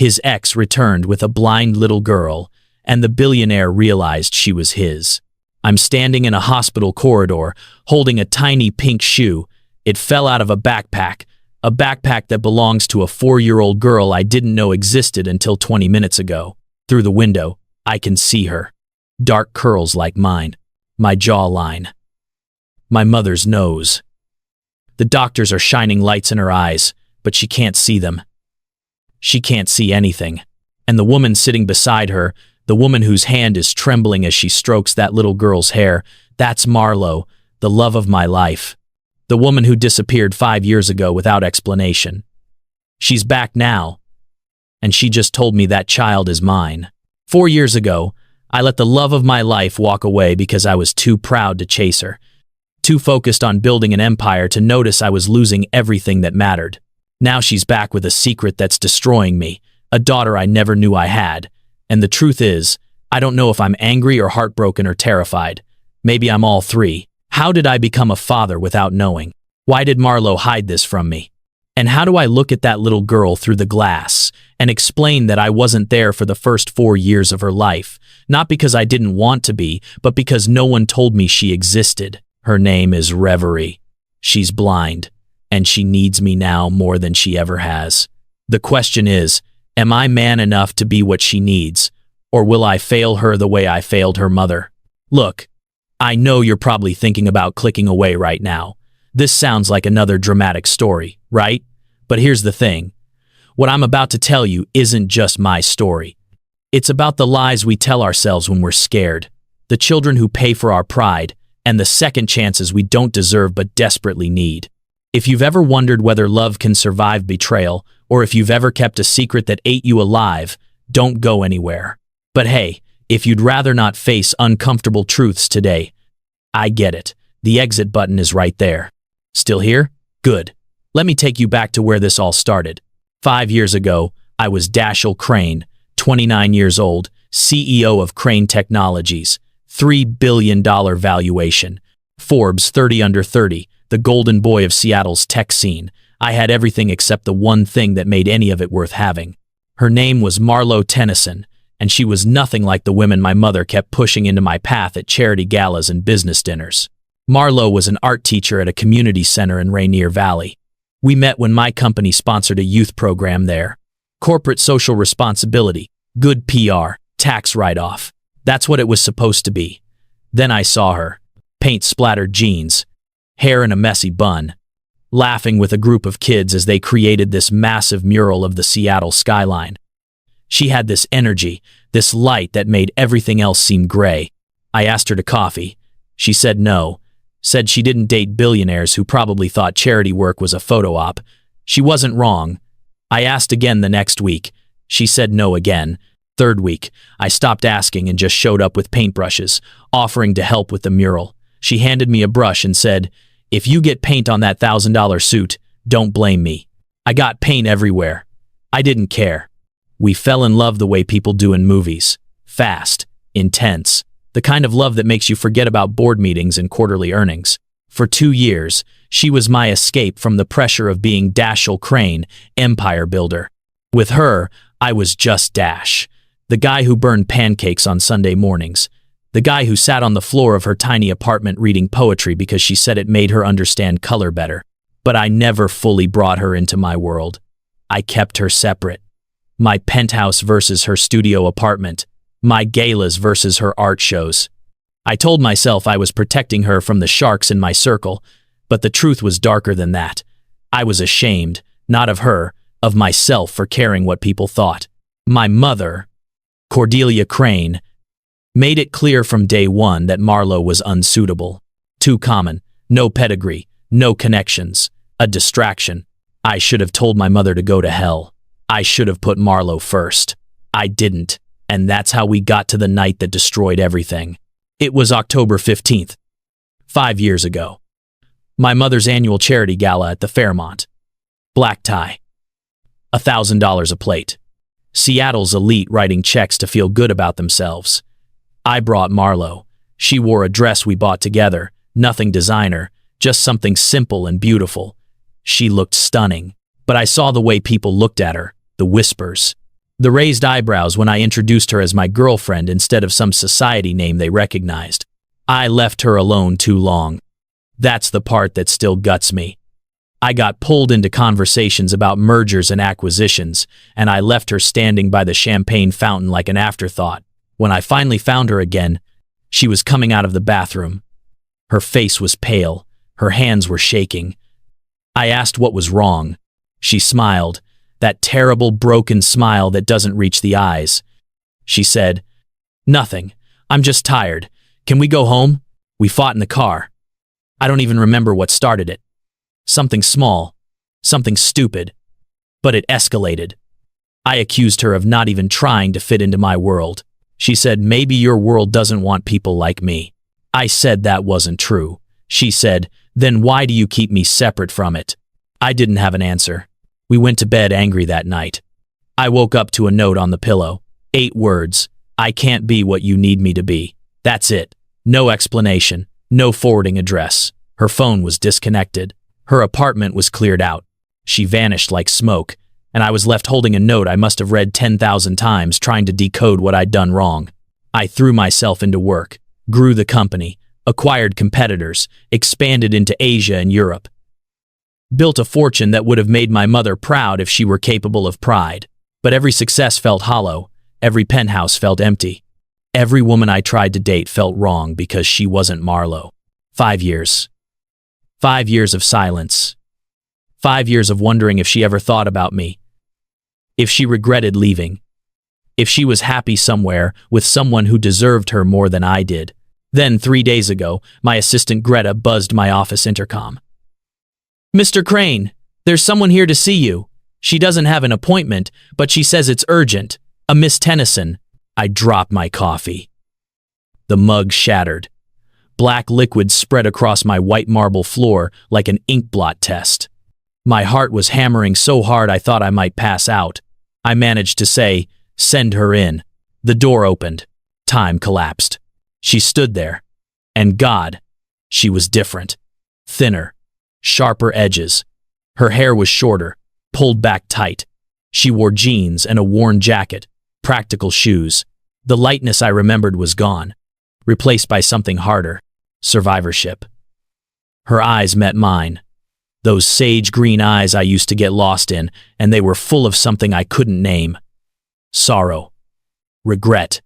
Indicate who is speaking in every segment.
Speaker 1: His ex returned with a blind little girl, and the billionaire realized she was his. I'm standing in a hospital corridor, holding a tiny pink shoe. It fell out of a backpack that belongs to a 4-year-old girl I didn't know existed until 20 minutes ago. Through the window, I can see her. Dark curls like mine. My jawline. My mother's nose. The doctors are shining lights in her eyes, but she can't see them. She can't see anything. And the woman sitting beside her, the woman whose hand is trembling as she strokes that little girl's hair, that's Marlo, the love of my life. The woman who disappeared 5 years ago without explanation. She's back now, and she just told me that child is mine. 4 years ago, I let the love of my life walk away because I was too proud to chase her, too focused on building an empire to notice I was losing everything that mattered. Now she's back with a secret that's destroying me, a daughter I never knew I had. And the truth is, I don't know if I'm angry or heartbroken or terrified. Maybe I'm all three. How did I become a father without knowing? Why did Marlo hide this from me? And how do I look at that little girl through the glass and explain that I wasn't there for the first 4 years of her life, not because I didn't want to be, but because no one told me she existed? Her name is Reverie. She's blind, and she needs me now more than she ever has. The question is, am I man enough to be what she needs, or will I fail her the way I failed her mother? Look, I know you're probably thinking about clicking away right now. This sounds like another dramatic story, right? But here's the thing. What I'm about to tell you isn't just my story. It's about the lies we tell ourselves when we're scared, the children who pay for our pride, and the second chances we don't deserve but desperately need. If you've ever wondered whether love can survive betrayal, or if you've ever kept a secret that ate you alive, don't go anywhere. But hey, if you'd rather not face uncomfortable truths today, I get it. The exit button is right there. Still here? Good. Let me take you back to where this all started. 5 years ago, I was Dashiell Crane, 29 years old, CEO of Crane Technologies, $3 billion valuation, Forbes 30 under 30, the golden boy of Seattle's tech scene. I had everything except the one thing that made any of it worth having. Her name was Marlo Tennyson, and she was nothing like the women my mother kept pushing into my path at charity galas and business dinners. Marlo was an art teacher at a community center in Rainier Valley. We met when my company sponsored a youth program there. Corporate social responsibility, good PR, tax write-off. That's what it was supposed to be. Then I saw her, paint-splattered jeans, hair in a messy bun, laughing with a group of kids as they created this massive mural of the Seattle skyline. She had this energy, this light that made everything else seem gray. I asked her to coffee. She said no, said she didn't date billionaires who probably thought charity work was a photo op. She wasn't wrong. I asked again the next week. She said no again. Third week, I stopped asking and just showed up with paintbrushes, offering to help with the mural. She handed me a brush and said, "If you get paint on that $1,000 suit, don't blame me." I got paint everywhere. I didn't care. We fell in love the way people do in movies. Fast, intense, the kind of love that makes you forget about board meetings and quarterly earnings. For 2 years, she was my escape from the pressure of being Dashiell Crane, empire builder. With her, I was just Dash, the guy who burned pancakes on Sunday mornings, the guy who sat on the floor of her tiny apartment reading poetry because she said it made her understand color better. But I never fully brought her into my world. I kept her separate. My penthouse versus her studio apartment, my galas versus her art shows. I told myself I was protecting her from the sharks in my circle, but the truth was darker than that. I was ashamed, not of her, of myself for caring what people thought. My mother, Cordelia Crane, made it clear from day one that Marlo was unsuitable. Too common, no pedigree, no connections, a distraction. I should have told my mother to go to hell. I should have put Marlo first. I didn't, and that's how we got to the night that destroyed everything. It was October 15th, 5 years ago. My mother's annual charity gala at the Fairmont. Black tie. $1,000 a plate. Seattle's elite writing checks to feel good about themselves. I brought Marlo. She wore a dress we bought together, nothing designer, just something simple and beautiful. She looked stunning, but I saw the way people looked at her, the whispers. The raised eyebrows when I introduced her as my girlfriend instead of some society name they recognized. I left her alone too long. That's the part that still guts me. I got pulled into conversations about mergers and acquisitions, and I left her standing by the champagne fountain like an afterthought. When I finally found her again, she was coming out of the bathroom. Her face was pale. Her hands were shaking. I asked what was wrong. She smiled, that terrible broken smile that doesn't reach the eyes. She said, "Nothing. I'm just tired. Can we go home? We fought in the car. I don't even remember what started it. Something small. Something stupid. But it escalated. I accused her of not even trying to fit into my world. She said, maybe your world doesn't want people like me. I said that wasn't true. She said, then why do you keep me separate from it? I didn't have an answer. We went to bed angry that night. I woke up to a note on the pillow. 8 words. I can't be what you need me to be. That's it. No explanation. No forwarding address. Her phone was disconnected. Her apartment was cleared out. She vanished like smoke, and I was left holding a note I must have read 10,000 times trying to decode what I'd done wrong. I threw myself into work, grew the company, acquired competitors, expanded into Asia and Europe. Built a fortune that would have made my mother proud if she were capable of pride. But every success felt hollow. Every penthouse felt empty. Every woman I tried to date felt wrong because she wasn't Marlo. 5 years. 5 years of silence. 5 years of wondering if she ever thought about me. If she regretted leaving. If she was happy somewhere with someone who deserved her more than I did. Then 3 days ago, my assistant Greta buzzed my office intercom. Mr. Crane, there's someone here to see you. She doesn't have an appointment, but she says it's urgent. A Miss Tennyson. I dropped my coffee. The mug shattered. Black liquid spread across my white marble floor like an ink blot test. My heart was hammering so hard I thought I might pass out. I managed to say, send her in. The door opened. Time collapsed. She stood there. And God, she was different. Thinner. Sharper edges. Her hair was shorter, pulled back tight. She wore jeans and a worn jacket, practical shoes. The lightness I remembered was gone, replaced by something harder, survivorship. Her eyes met mine. Those sage green eyes I used to get lost in, and they were full of something I couldn't name. Sorrow, regret,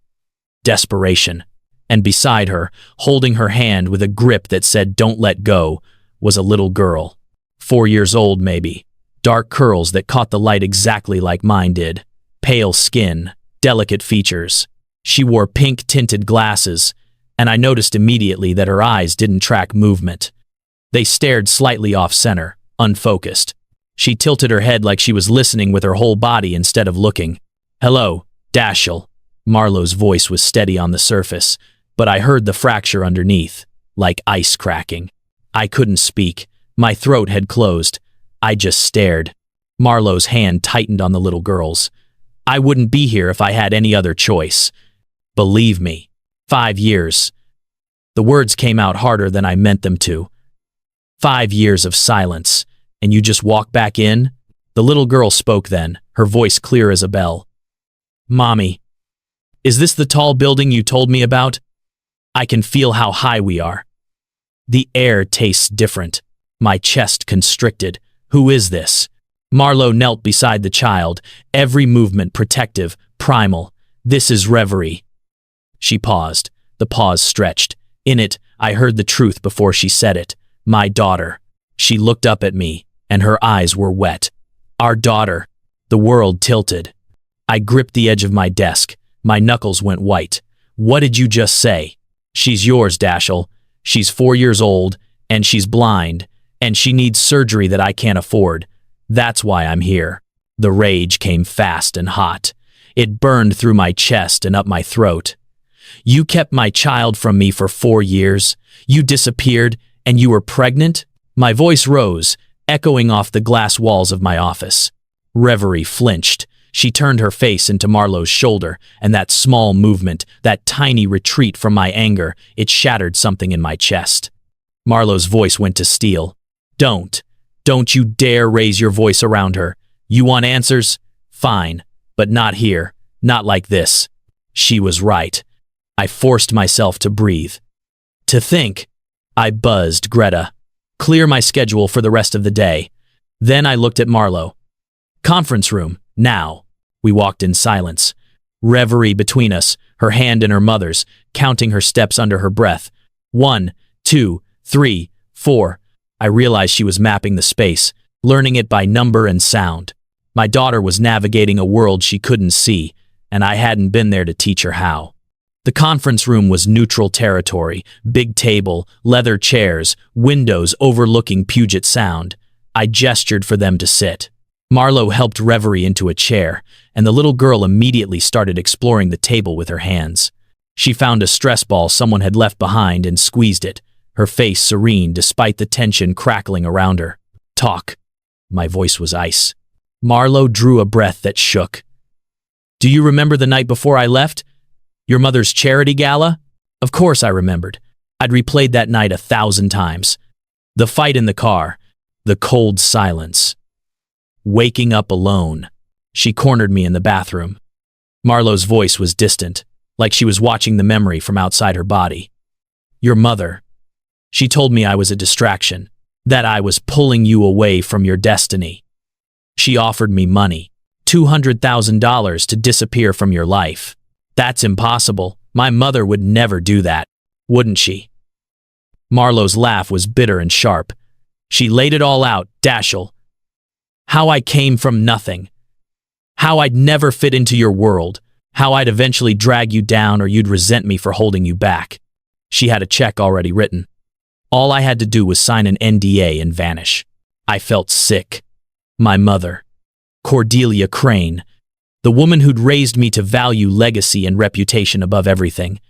Speaker 1: desperation. And beside her, holding her hand with a grip that said don't let go, was a little girl. 4 years old maybe. Dark curls that caught the light exactly like mine did. Pale skin, delicate features. She wore pink-tinted glasses, and I noticed immediately that her eyes didn't track movement. They stared slightly off-center, unfocused. She tilted her head like she was listening with her whole body instead of looking. Hello, Dashiell. Marlo's voice was steady on the surface, but I heard the fracture underneath, like ice cracking. I couldn't speak. My throat had closed. I just stared. Marlo's hand tightened on the little girl's. I wouldn't be here if I had any other choice. Believe me. 5 years. The words came out harder than I meant them to. 5 years of silence, and you just walk back in? The little girl spoke then, her voice clear as a bell. Mommy, is this the tall building you told me about? I can feel how high we are. The air tastes different. My chest constricted. Who is this? Marlo knelt beside the child, every movement protective, primal. This is reverie. She paused. The pause stretched. In it, I heard the truth before she said it. My daughter. She looked up at me, and her eyes were wet. Our daughter. The world tilted. I gripped the edge of my desk. My knuckles went white. What did you just say? She's yours, Dashiell. She's 4 years old, and she's blind, and she needs surgery that I can't afford. That's why I'm here. The rage came fast and hot. It burned through my chest and up my throat. You kept my child from me for 4 years. You disappeared, and you were pregnant? My voice rose, echoing off the glass walls of my office. Reverie flinched. She turned her face into Marlo's shoulder, and that small movement, that tiny retreat from my anger, it shattered something in my chest. Marlo's voice went to steel. Don't you dare raise your voice around her. You want answers? Fine. But not here, not like this. She was right. I forced myself to breathe. To think. I buzzed Greta. Clear my schedule for the rest of the day. Then I looked at Marlo. Conference room, now. We walked in silence. Reverie between us, her hand in her mother's, counting her steps under her breath. 1, 2, 3, 4. I realized she was mapping the space, learning it by number and sound. My daughter was navigating a world she couldn't see, and I hadn't been there to teach her how. The conference room was neutral territory, big table, leather chairs, windows overlooking Puget Sound. I gestured for them to sit. Marlo helped Reverie into a chair, and the little girl immediately started exploring the table with her hands. She found a stress ball someone had left behind and squeezed it, her face serene despite the tension crackling around her. Talk. My voice was ice. Marlo drew a breath that shook. Do you remember the night before I left? Your mother's charity gala? Of course I remembered. I'd replayed that night 1,000 times. The fight in the car, the cold silence. Waking up alone. She cornered me in the bathroom. Marlo's voice was distant, like she was watching the memory from outside her body. Your mother. She told me I was a distraction, that I was pulling you away from your destiny. She offered me money, $200,000 to disappear from your life. That's impossible. My mother would never do that, wouldn't she? Marlo's laugh was bitter and sharp. She laid it all out, Dashiell. How I came from nothing. How I'd never fit into your world. How I'd eventually drag you down or you'd resent me for holding you back. She had a check already written. All I had to do was sign an NDA and vanish. I felt sick. My mother, Cordelia Crane, the woman who'd raised me to value legacy and reputation above everything.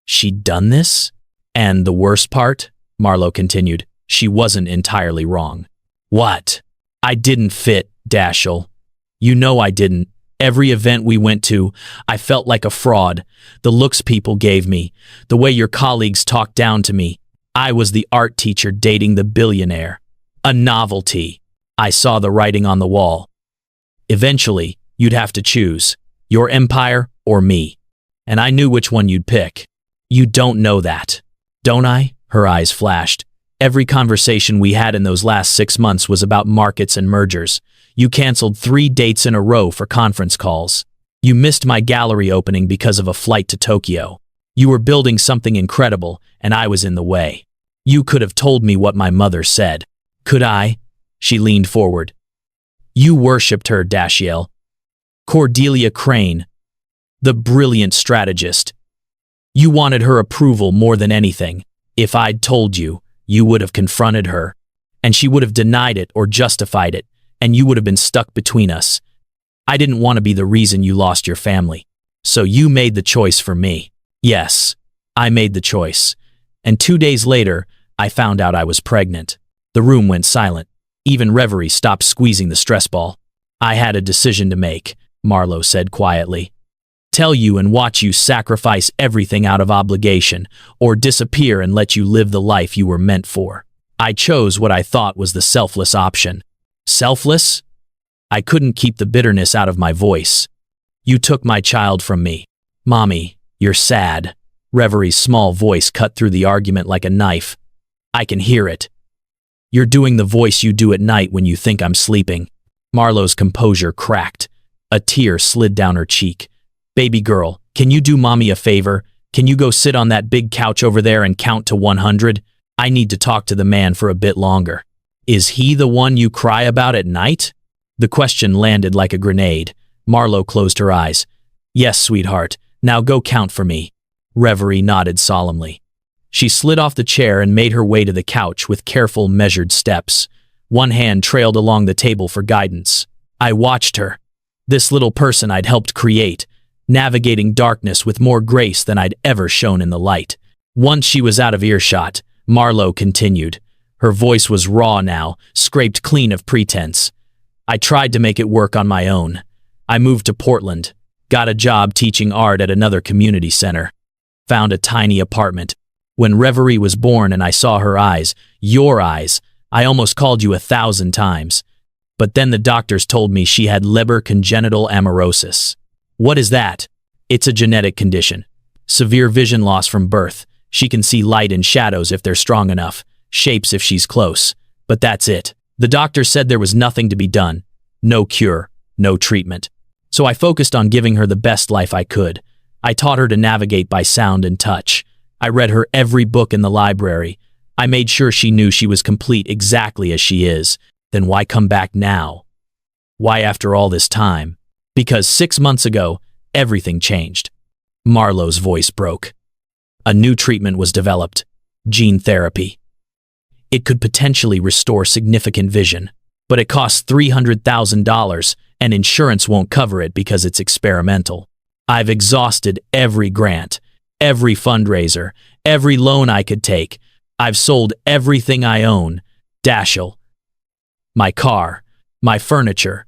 Speaker 1: She'd done this? And the worst part, Marlo continued, she wasn't entirely wrong. What? I didn't fit, Dashiell. You know I didn't. Every event we went to, I felt like a fraud. The looks people gave me, the way your colleagues talked down to me. I was the art teacher dating the billionaire. A novelty. I saw the writing on the wall. Eventually, you'd have to choose, your empire or me. And I knew which one you'd pick. You don't know that, don't I? Her eyes flashed. Every conversation we had in those last 6 months was about markets and mergers. You canceled 3 dates in a row for conference calls. You missed my gallery opening because of a flight to Tokyo. You were building something incredible, and I was in the way. You could have told me what my mother said. Could I? She leaned forward. You worshipped her, Dashiell. Cordelia Crane, the brilliant strategist. You wanted her approval more than anything. If I'd told you, you would have confronted her, and she would have denied it or justified it, and you would have been stuck between us. I didn't want to be the reason you lost your family. So you made the choice for me. Yes, I made the choice. And 2 days later, I found out I was pregnant. The room went silent. Even Reverie stopped squeezing the stress ball. I had a decision to make, Marlo said quietly. Tell you and watch you sacrifice everything out of obligation, or disappear and let you live the life you were meant for. I chose what I thought was the selfless option. Selfless? I couldn't keep the bitterness out of my voice. You took my child from me. Mommy, you're sad. Reverie's small voice cut through the argument like a knife. I can hear it. You're doing the voice you do at night when you think I'm sleeping. Marlo's composure cracked. A tear slid down her cheek. Baby girl, can you do Mommy a favor? Can you go sit on that big couch over there and count to 100? I need to talk to the man for a bit longer. Is he the one you cry about at night? The question landed like a grenade. Marlo closed her eyes. Yes, sweetheart. Now go count for me. Reverie nodded solemnly. She slid off the chair and made her way to the couch with careful, measured steps. One hand trailed along the table for guidance. I watched her. This little person I'd helped create, navigating darkness with more grace than I'd ever shown in the light. Once she was out of earshot, Marlo continued. Her voice was raw now, scraped clean of pretense. I tried to make it work on my own. I moved to Portland, got a job teaching art at another community center, found a tiny apartment. When Reverie was born and I saw her eyes, your eyes, I almost called you 1,000 times. But then the doctors told me she had Leber congenital amaurosis. What is that? It's a genetic condition. Severe vision loss from birth. She can see light and shadows if they're strong enough, shapes if she's close. But that's it. The doctor said there was nothing to be done. No cure, no treatment. So I focused on giving her the best life I could. I taught her to navigate by sound and touch. I read her every book in the library. I made sure she knew she was complete exactly as she is. Then why come back now? Why after all this time? Because 6 months ago, everything changed. Marlowe's voice broke. A new treatment was developed. Gene therapy. It could potentially restore significant vision, but it costs $300,000 and insurance won't cover it because it's experimental. I've exhausted every grant, every fundraiser, every loan I could take. I've sold everything I own. Dashiell. My car, my furniture.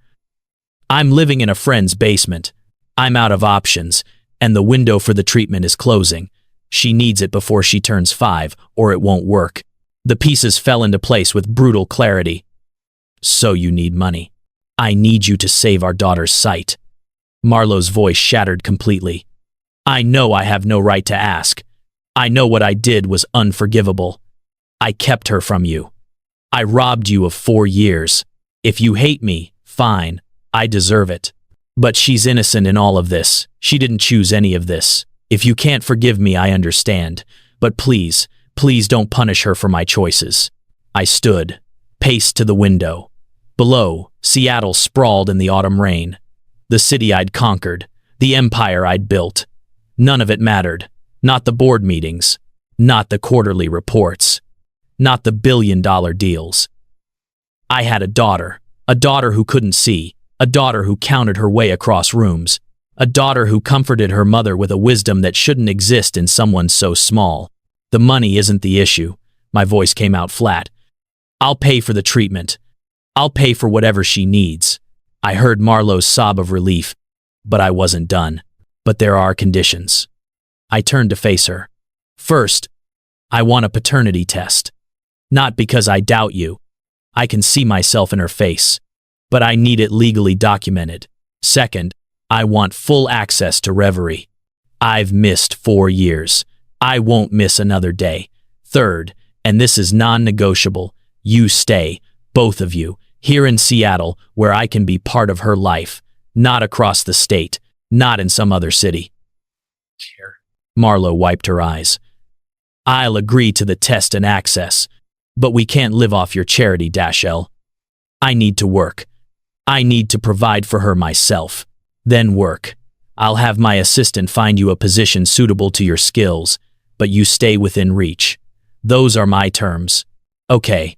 Speaker 1: I'm living in a friend's basement. I'm out of options, and the window for the treatment is closing. She needs it before she turns 5, or it won't work. The pieces fell into place with brutal clarity. So you need money. I need you to save our daughter's sight. Marlowe's voice shattered completely. I know I have no right to ask. I know what I did was unforgivable. I kept her from you. I robbed you of 4 years. If you hate me, fine. I deserve it. But she's innocent in all of this. She didn't choose any of this. If you can't forgive me, I understand. But please, please don't punish her for my choices. I stood, paced to the window. Below, Seattle sprawled in the autumn rain. The city I'd conquered, the empire I'd built. None of it mattered. Not the board meetings. Not the quarterly reports. Not the billion-dollar deals. I had a daughter who couldn't see, a daughter who counted her way across rooms, a daughter who comforted her mother with a wisdom that shouldn't exist in someone so small. The money isn't the issue. My voice came out flat. I'll pay for the treatment. I'll pay for whatever she needs. I heard Marlowe's sob of relief, but I wasn't done. But there are conditions. I turned to face her. First, I want a paternity test. Not because I doubt you. I can see myself in her face. But I need it legally documented. Second, I want full access to Reverie. I've missed 4 years. I won't miss another day. Third, and this is non-negotiable, you stay, both of you, here in Seattle where I can be part of her life, not across the state, not in some other city. Marlowe wiped her eyes. I'll agree to the test and access, but we can't live off your charity, Dashiell. I need to work. I need to provide for her myself. Then work. I'll have my assistant find you a position suitable to your skills, but you stay within reach. Those are my terms. Okay.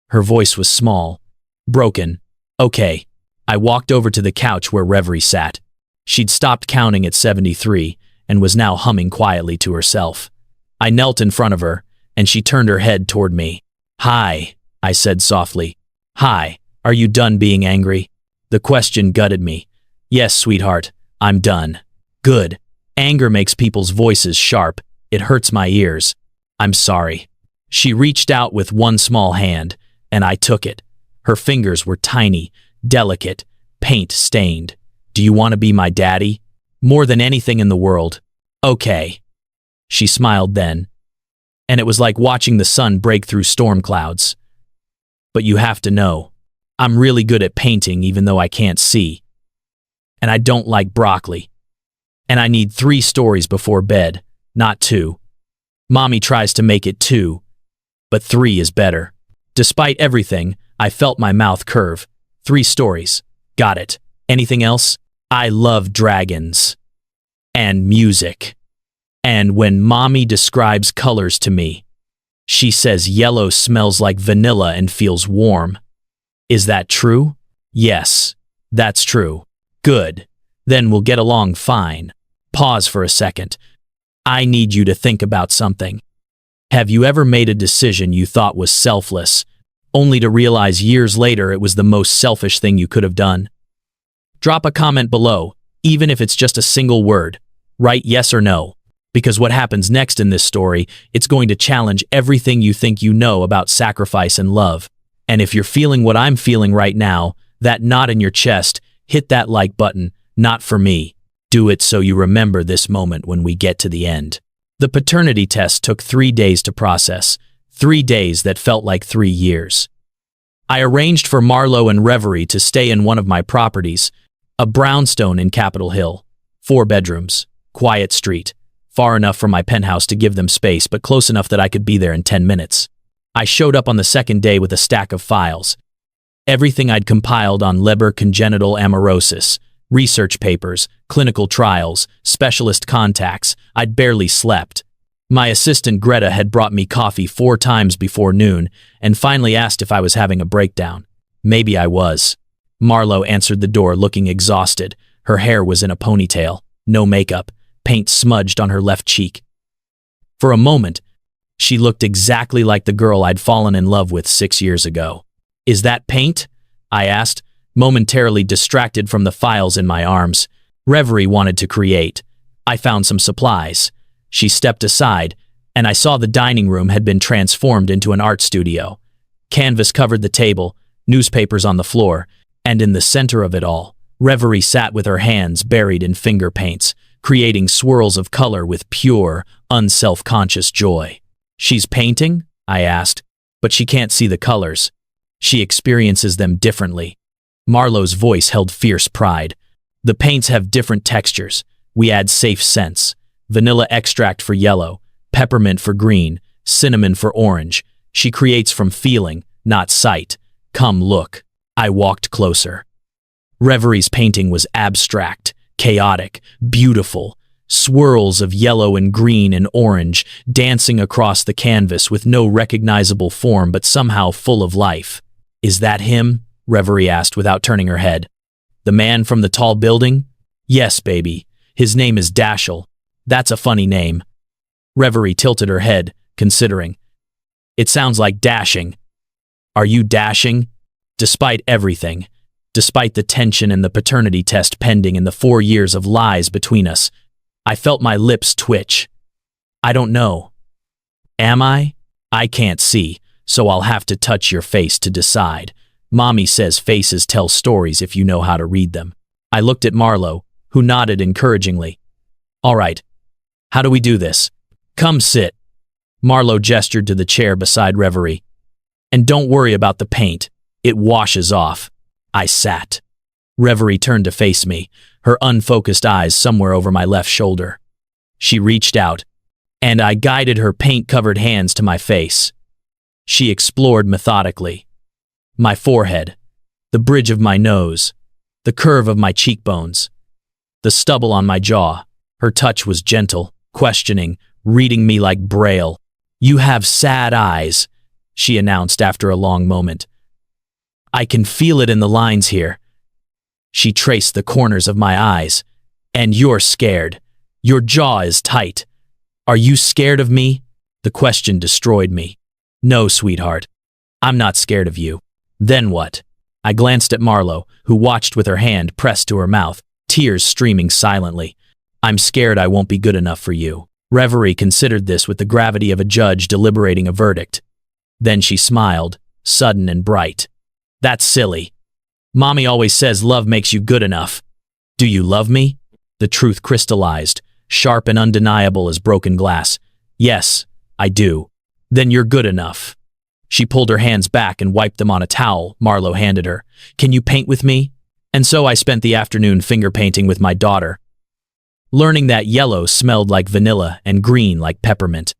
Speaker 1: Her voice was small, broken. Okay. I walked over to the couch where Reverie sat. She'd stopped counting at 73 and was now humming quietly to herself. I knelt in front of her, and she turned her head toward me. Hi, I said softly. Hi, are you done being angry? The question gutted me. Yes, sweetheart, I'm done. Good. Anger makes people's voices sharp. It hurts my ears. I'm sorry. She reached out with one small hand, and I took it. Her fingers were tiny, delicate, paint-stained. Do you want to be my daddy? More than anything in the world. Okay. She smiled then, and it was like watching the sun break through storm clouds. But you have to know, I'm really good at painting even though I can't see. And I don't like broccoli. And I need 3 stories before bed, not 2. Mommy tries to make it 2, but 3 is better. Despite everything, I felt my mouth curve. 3 stories. Got it. Anything else? I love dragons. And music. And when Mommy describes colors to me, she says yellow smells like vanilla and feels warm. Is that true? Yes, that's true. Good. Then we'll get along fine. Pause for a second. I need you to think about something. Have you ever made a decision you thought was selfless, only to realize years later it was the most selfish thing you could have done? Drop a comment below, even if it's just a single word. Write yes or no, because what happens next in this story, it's going to challenge everything you think you know about sacrifice and love. And if you're feeling what I'm feeling right now, That knot in your chest, hit that like button, not for me. Do it so you remember this moment when we get to the end. The paternity test took 3 days to process, 3 days that felt like 3 years. I arranged for Marlo and Reverie to stay in one of my properties, a brownstone in Capitol Hill, 4 bedrooms, quiet street, far enough from my penthouse to give them space, but close enough that I could be there in 10 minutes. I showed up on the second day with a stack of files, everything I'd compiled on Leber congenital amaurosis, research papers, clinical trials, specialist contacts. I'd barely slept. My assistant Greta had brought me coffee 4 times before noon and finally asked if I was having a breakdown. Maybe I was. Marlo answered the door looking exhausted. Her hair was in a ponytail, no makeup, paint smudged on her left cheek. For a moment, she looked exactly like the girl I'd fallen in love with 6 years ago. "Is that paint?" I asked, momentarily distracted from the files in my arms. Reverie wanted to create. I found some supplies. She stepped aside, and I saw the dining room had been transformed into an art studio. Canvas covered the table, newspapers on the floor, and in the center of it all, Reverie sat with her hands buried in finger paints, creating swirls of color with pure, unself-conscious joy. "She's painting?" I asked, "but she can't see the colors. She experiences them differently." Marlo's voice held fierce pride. "The paints have different textures. We add safe scents. Vanilla extract for yellow, peppermint for green, cinnamon for orange. She creates from feeling, not sight. Come look." I walked closer. Reverie's painting was abstract, chaotic, beautiful. Swirls of yellow and green and orange dancing across the canvas with no recognizable form but somehow full of life. "Is that him?" Reverie asked without turning her head. "The man from the tall building?" "Yes, baby. His name is Dashiell. That's a funny name." Reverie tilted her head, considering. "It sounds like dashing." "Are you dashing?" Despite everything, despite the tension and the paternity test pending and the 4 years of lies between us, I felt my lips twitch. "I don't know." "Am I?" "I can't see, so I'll have to touch your face to decide. Mommy says faces tell stories if you know how to read them." I looked at Marlo, who nodded encouragingly. "All right. How do we do this?" "Come sit." Marlo gestured to the chair beside Reverie. "And don't worry about the paint. It washes off." I sat. Reverie turned to face me, her unfocused eyes somewhere over my left shoulder. She reached out, and I guided her paint-covered hands to my face. She explored methodically. My forehead, the bridge of my nose, the curve of my cheekbones, the stubble on my jaw. Her touch was gentle, questioning, reading me like Braille. "You have sad eyes," she announced after a long moment. "I can feel it in the lines here." She traced the corners of my eyes. "And you're scared. Your jaw is tight. Are you scared of me?" The question destroyed me. "No, sweetheart. I'm not scared of you." "Then what?" I glanced at Marlo, who watched with her hand pressed to her mouth, tears streaming silently. "I'm scared I won't be good enough for you." Reverie considered this with the gravity of a judge deliberating a verdict. Then she smiled, sudden and bright. "That's silly. Mommy always says love makes you good enough." "Do you love me?" The truth crystallized, sharp and undeniable as broken glass. "Yes, I do." "Then you're good enough." She pulled her hands back and wiped them on a towel Marlo handed her. "Can you paint with me?" And so I spent the afternoon finger painting with my daughter, learning that yellow smelled like vanilla and green like peppermint.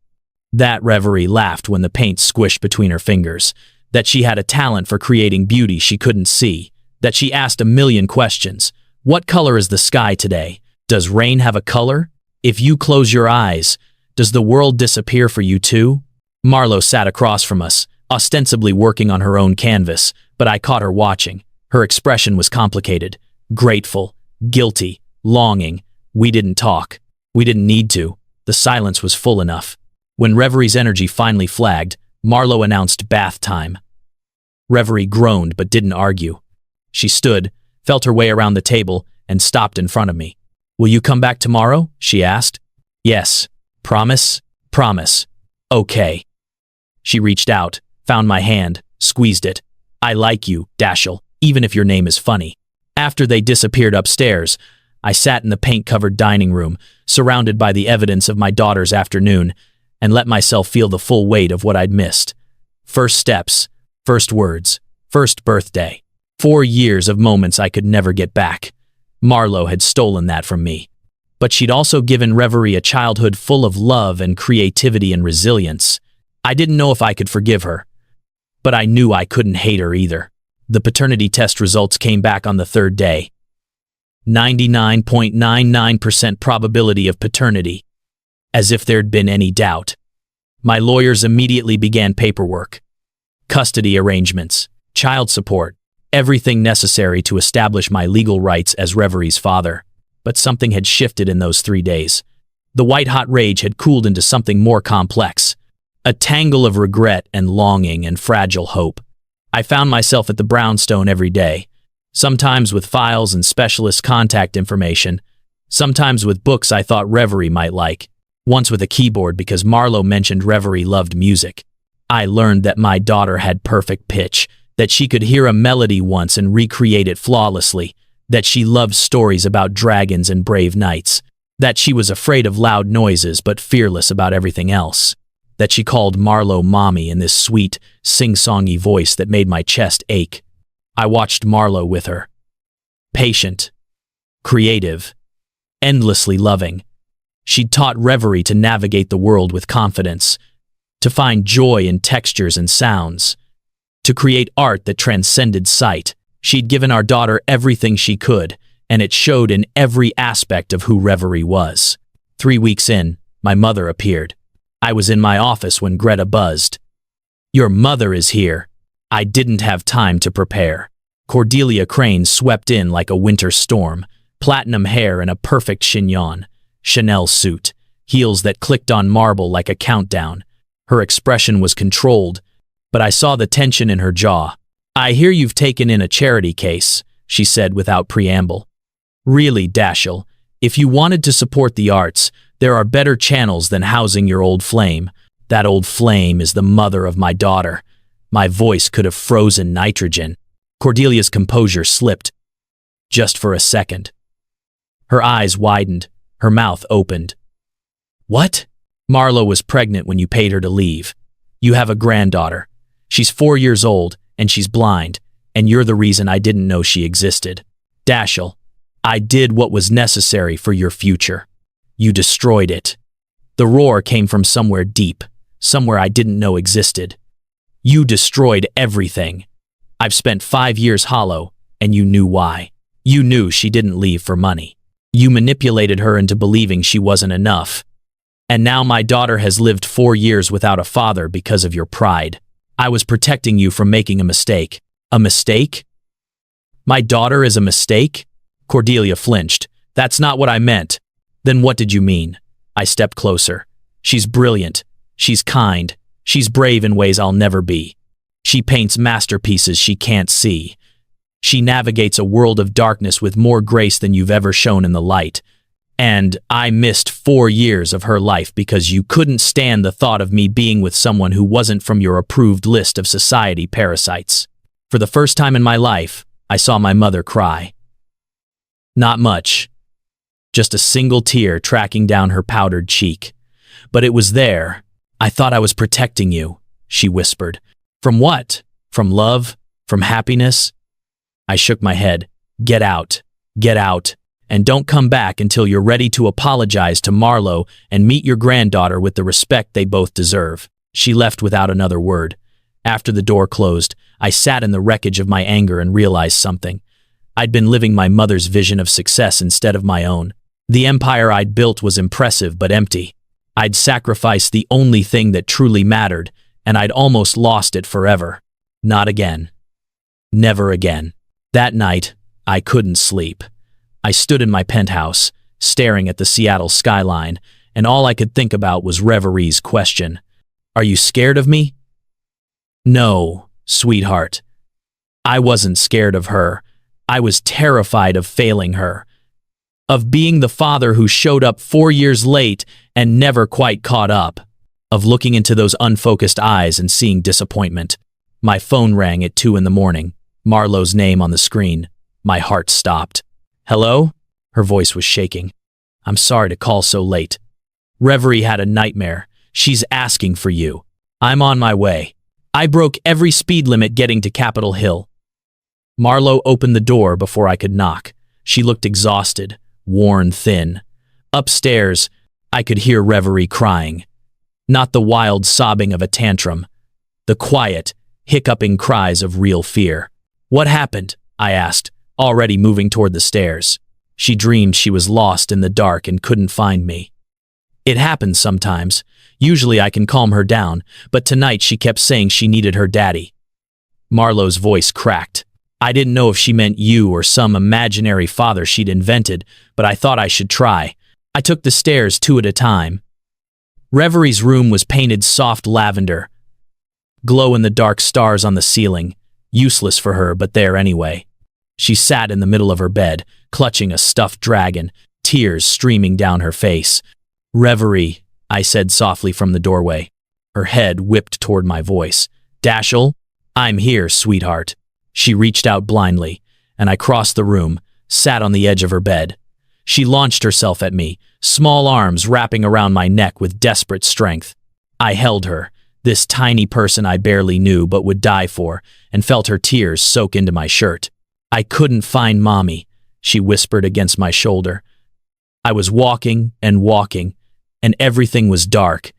Speaker 1: That Reverie laughed when the paint squished between her fingers, that she had a talent for creating beauty she couldn't see, that she asked a million questions. What color is the sky today? Does rain have a color? If you close your eyes, does the world disappear for you too? Marlo sat across from us, ostensibly working on her own canvas, but I caught her watching. Her expression was complicated, grateful, guilty, longing. We didn't talk. We didn't need to. The silence was full enough. When Reverie's energy finally flagged, Marlo announced bath time. Reverie groaned but didn't argue. She stood, felt her way around the table, and stopped in front of me. "Will you come back tomorrow?" she asked. "Yes." "Promise?" "Promise." "Okay." She reached out, found my hand, squeezed it. "I like you, Dashiell." even if your name is funny. After they disappeared upstairs, I sat in the paint-covered dining room, surrounded by the evidence of my daughter's afternoon, and let myself feel the full weight of what I'd missed. First steps, first words, first birthday. 4 years of moments I could never get back. Marlo had stolen that from me. But she'd also given Reverie a childhood full of love and creativity and resilience. I didn't know if I could forgive her, but I knew I couldn't hate her either. The paternity test results came back on the third day. 99.99% probability of paternity. As if there'd been any doubt. My lawyers immediately began paperwork. Custody arrangements, child support, everything necessary to establish my legal rights as Reverie's father. But something had shifted in those 3 days. The white-hot rage had cooled into something more complex. A tangle of regret and longing and fragile hope. I found myself at the brownstone every day, sometimes with files and specialist contact information, sometimes with books I thought Reverie might like, once with a keyboard because Marlo mentioned Reverie loved music. I learned that my daughter had perfect pitch, that she could hear a melody once and recreate it flawlessly, that she loved stories about dragons and brave knights, that she was afraid of loud noises but fearless about everything else, that she called Marlo Mommy in this sweet, sing-songy voice that made my chest ache. I watched Marlo with her. Patient, creative, endlessly loving. She'd taught Reverie to navigate the world with confidence, to find joy in textures and sounds, to create art that transcended sight. She'd given our daughter everything she could, and it showed in every aspect of who Reverie was. 3 weeks in, my mother appeared. I was in my office when Greta buzzed. "Your mother is here." I didn't have time to prepare. Cordelia Crane swept in like a winter storm, platinum hair and a perfect chignon, Chanel suit, heels that clicked on marble like a countdown. Her expression was controlled, but I saw the tension in her jaw. "I hear you've taken in a charity case," she said without preamble. "Really, Dashiell, if you wanted to support the arts, there are better channels than housing your old flame. That old flame is the mother of my daughter." My voice could have frozen nitrogen. Cordelia's composure slipped. Just for a second. Her eyes widened, her mouth opened. "What?" "Marlo was pregnant when you paid her to leave. You have a granddaughter. She's 4 years old, and she's blind, and you're the reason I didn't know she existed. Dashiell, I did what was necessary for your future. You destroyed it." The roar came from somewhere deep, somewhere I didn't know existed. "You destroyed everything. I've spent 5 years hollow, and you knew why. You knew she didn't leave for money. You manipulated her into believing she wasn't enough. And now my daughter has lived 4 years without a father because of your pride. I was protecting you from making a mistake." "A mistake? My daughter is a mistake?" Cordelia flinched. "That's not what I meant." "Then what did you mean?" I stepped closer. "She's brilliant. She's kind. She's brave in ways I'll never be. She paints masterpieces she can't see. She navigates a world of darkness with more grace than you've ever shown in the light. And I missed 4 years of her life because you couldn't stand the thought of me being with someone who wasn't from your approved list of society parasites." For the first time in my life, I saw my mother cry. Not much. Just a single tear tracking down her powdered cheek. But it was there. "I thought I was protecting you," she whispered. "From what? From love? From happiness?" I shook my head. Get out. Get out. And don't come back until you're ready to apologize to Marlo and meet your granddaughter with the respect they both deserve." She left without another word. After the door closed, I sat in the wreckage of my anger and realized something. I'd been living my mother's vision of success instead of my own. The empire I'd built was impressive but empty. I'd sacrificed the only thing that truly mattered, and I'd almost lost it forever. Not again. Never again. That night, I couldn't sleep. I stood in my penthouse, staring at the Seattle skyline, and all I could think about was Reverie's question. "Are you scared of me?" "No, sweetheart. I wasn't scared of her. I was terrified of failing her. Of being the father who showed up 4 years late and never quite caught up. Of looking into those unfocused eyes and seeing disappointment." My phone rang at 2 in the morning. Marlowe's name on the screen. My heart stopped. Hello? Her voice was shaking. I'm sorry to call so late. Reverie had a nightmare. She's asking for you. I'm on my way. I broke every speed limit getting to Capitol Hill. Marlowe opened the door before I could knock. She looked exhausted, worn thin. Upstairs, I could hear Reverie crying. Not the wild sobbing of a tantrum. The quiet, hiccuping cries of real fear. What happened? I asked, already moving toward the stairs. She dreamed she was lost in the dark and couldn't find me. It happens sometimes. Usually I can calm her down, but tonight she kept saying she needed her daddy. Marlowe's voice cracked. I didn't know if she meant you or some imaginary father she'd invented, but I thought I should try. I took the stairs 2 at a time. Reverie's room was painted soft lavender. Glow-in-the-dark stars on the ceiling. Useless for her, but there anyway. She sat in the middle of her bed, clutching a stuffed dragon, tears streaming down her face. Reverie, I said softly from the doorway. Her head whipped toward my voice. Dashiell? I'm here, sweetheart. She reached out blindly, and I crossed the room, sat on the edge of her bed. She launched herself at me, small arms wrapping around my neck with desperate strength. I held her, this tiny person I barely knew but would die for, and felt her tears soak into my shirt. I couldn't find Mommy, she whispered against my shoulder. I was walking, and everything was dark,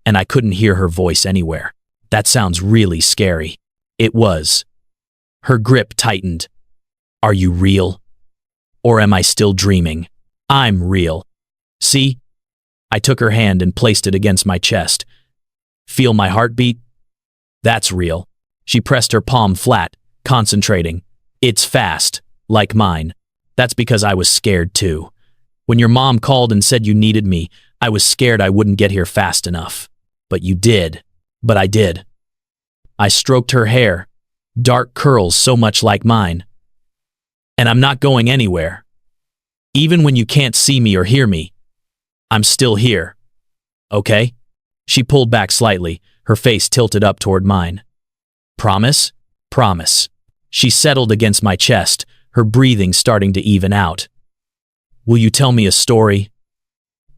Speaker 1: and I couldn't hear her voice anywhere. That sounds really scary. It was. Her grip tightened. Are you real? Or am I still dreaming? I'm real. See? I took her hand and placed it against my chest. Feel my heartbeat? That's real. She pressed her palm flat, concentrating. It's fast, like mine. That's because I was scared too. When your mom called and said you needed me, I was scared I wouldn't get here fast enough. But you did. But I did. I stroked her hair, dark curls so much like mine. And I'm not going anywhere. Even when you can't see me or hear me, I'm still here. Okay? She pulled back slightly, her face tilted up toward mine. Promise? Promise. She settled against my chest, her breathing starting to even out. Will you tell me a story?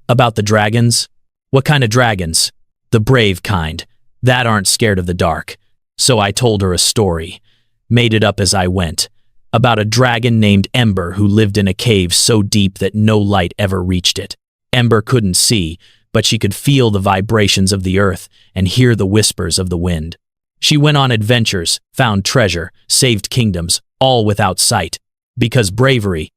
Speaker 1: About the dragons? What kind of dragons? The brave kind, that aren't scared of the dark. So I told her a story, made it up as I went, about a dragon named Ember who lived in a cave so deep that no light ever reached it. Ember couldn't see, but she could feel the vibrations of the earth and hear the whispers of the wind. She went on adventures, found treasure, saved kingdoms, all without sight. Because bravery,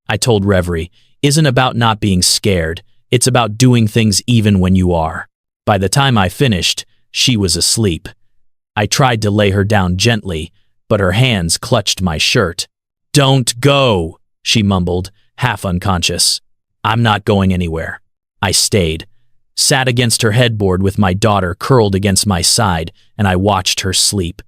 Speaker 1: I told Reverie, isn't about not being scared, it's about doing things even when you are. By the time I finished, she was asleep. I tried to lay her down gently, but her hands clutched my shirt. Don't go, she mumbled, half unconscious. I'm not going anywhere. I stayed, sat against her headboard with my daughter curled against my side, and I watched her sleep.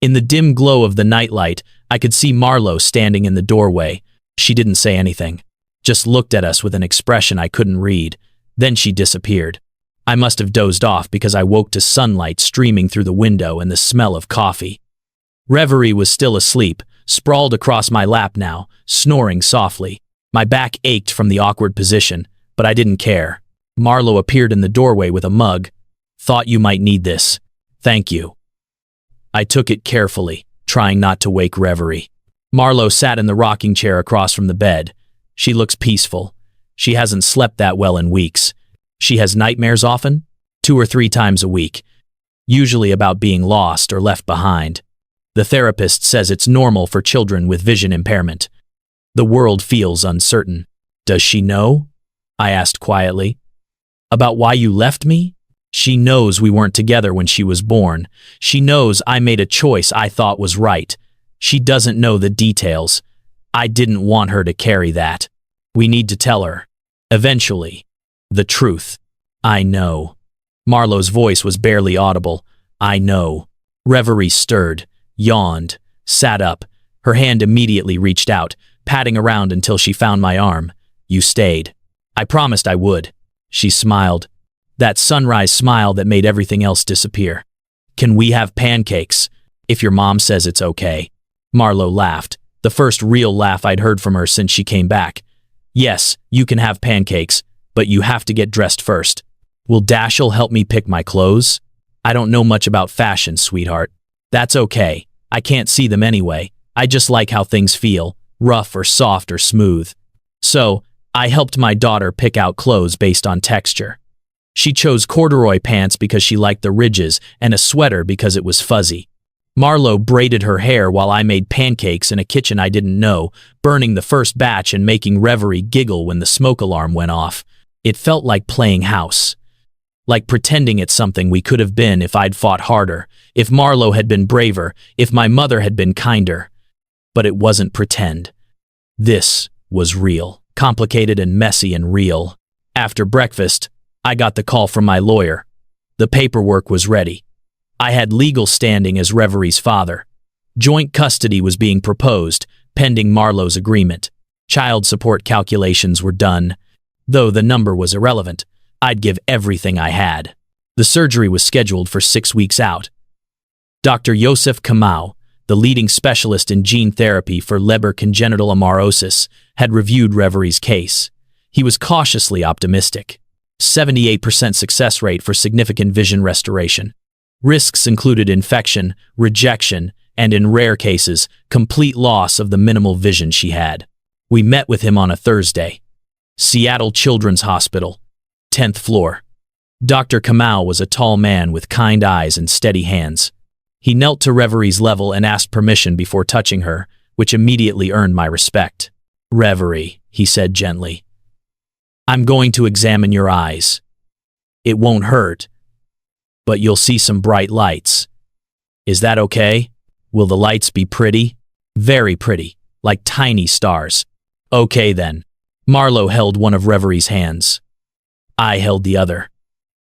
Speaker 1: In the dim glow of the nightlight, I could see Marlowe standing in the doorway. She didn't say anything, just looked at us with an expression I couldn't read. Then she disappeared. I must have dozed off because I woke to sunlight streaming through the window and the smell of coffee. Reverie was still asleep, sprawled across my lap now, snoring softly. My back ached from the awkward position, but I didn't care. Marlowe appeared in the doorway with a mug. Thought you might need this. Thank you. I took it carefully, trying not to wake Reverie. Marlowe sat in the rocking chair across from the bed. She looks peaceful. She hasn't slept that well in weeks. She has nightmares often, 2 or 3 times a week, usually about being lost or left behind. The therapist says it's normal for children with vision impairment. The world feels uncertain. Does she know? I asked quietly. About why you left me? She knows we weren't together when she was born. She knows I made a choice I thought was right. She doesn't know the details. I didn't want her to carry that. We need to tell her. Eventually. The truth. I know. Marlowe's voice was barely audible. I know. Reverie stirred, yawned, sat up. Her hand immediately reached out, patting around until she found my arm. You stayed. I promised I would. She smiled. That sunrise smile that made everything else disappear. Can we have pancakes? If your mom says it's okay. Marlo laughed, the first real laugh I'd heard from her since she came back. Yes, you can have pancakes, but you have to get dressed first. Will Dashiell help me pick my clothes? I don't know much about fashion, sweetheart. That's okay. I can't see them anyway. I just like how things feel, rough or soft or smooth. So, I helped my daughter pick out clothes based on texture. She chose corduroy pants because she liked the ridges and a sweater because it was fuzzy. Marlo braided her hair while I made pancakes in a kitchen I didn't know, burning the first batch and making Reverie giggle when the smoke alarm went off. It felt like playing house. Like pretending it's something we could have been if I'd fought harder, if Marlo had been braver, if my mother had been kinder. But it wasn't pretend. This was real, complicated and messy and real. After breakfast, I got the call from my lawyer. The paperwork was ready. I had legal standing as Reverie's father. Joint custody was being proposed, pending Marlo's agreement. Child support calculations were done. Though the number was irrelevant, I'd give everything I had. The surgery was scheduled for 6 weeks out. Dr. Yosef Kamau, the leading specialist in gene therapy for Leber congenital amaurosis, had reviewed Reverie's case. He was cautiously optimistic. 78% success rate for significant vision restoration. Risks included infection, rejection, and in rare cases, complete loss of the minimal vision she had. We met with him on a Thursday. Seattle Children's Hospital, 10th floor. Dr. Kamau was a tall man with kind eyes and steady hands. He knelt to Reverie's level and asked permission before touching her, which immediately earned my respect. "Reverie," he said gently, "I'm going to examine your eyes. It won't hurt, but you'll see some bright lights. Is that okay? Will the lights be pretty?" "Very pretty, like tiny stars." "Okay then." Marlo held one of Reverie's hands. I held the other.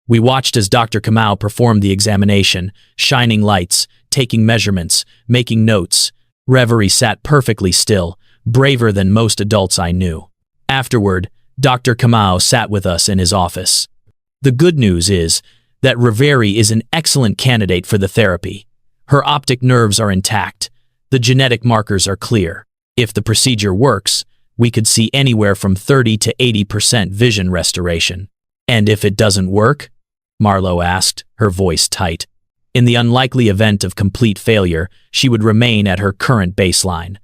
Speaker 1: We watched as Dr. Kamau performed the examination, shining lights, taking measurements, making notes. Reverie sat perfectly still, braver than most adults I knew. Afterward, Dr. Kamau sat with us in his office. The good news is that Reverie is an excellent candidate for the therapy. Her optic nerves are intact. The genetic markers are clear. If the procedure works, we could see anywhere from 30 to 80% vision restoration. "And if it doesn't work?" Marlo asked, her voice tight. In the unlikely event of complete failure, she would remain at her current baseline.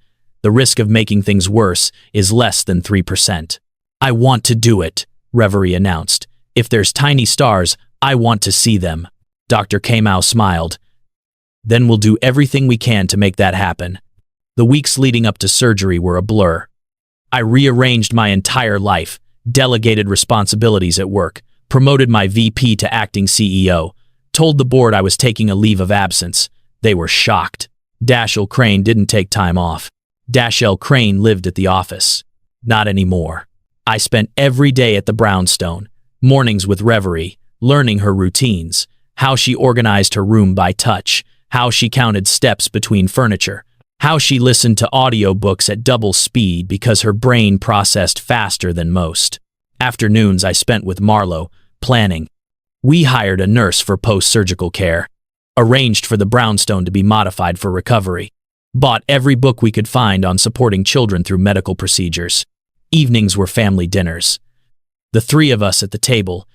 Speaker 1: The risk of making things worse is less than 3%. "I want to do it," Reverie announced. "If there's tiny stars, I want to see them." Dr. Kamau smiled. "Then we'll do everything we can to make that happen." The weeks leading up to surgery were a blur. I rearranged my entire life, delegated responsibilities at work, promoted my VP to acting CEO, told the board I was taking a leave of absence. They were shocked. Dashiell Crane didn't take time off. Dashiell Crane lived at the office. Not anymore. I spent every day at the brownstone, mornings with Reverie, learning her routines, how she organized her room by touch, how she counted steps between furniture, how she listened to audiobooks at double speed because her brain processed faster than most. Afternoons I spent with Marlo, planning. We hired a nurse for post-surgical care, arranged for the brownstone to be modified for recovery, bought every book we could find on supporting children through medical procedures. Evenings were family dinners. The three of us at the table,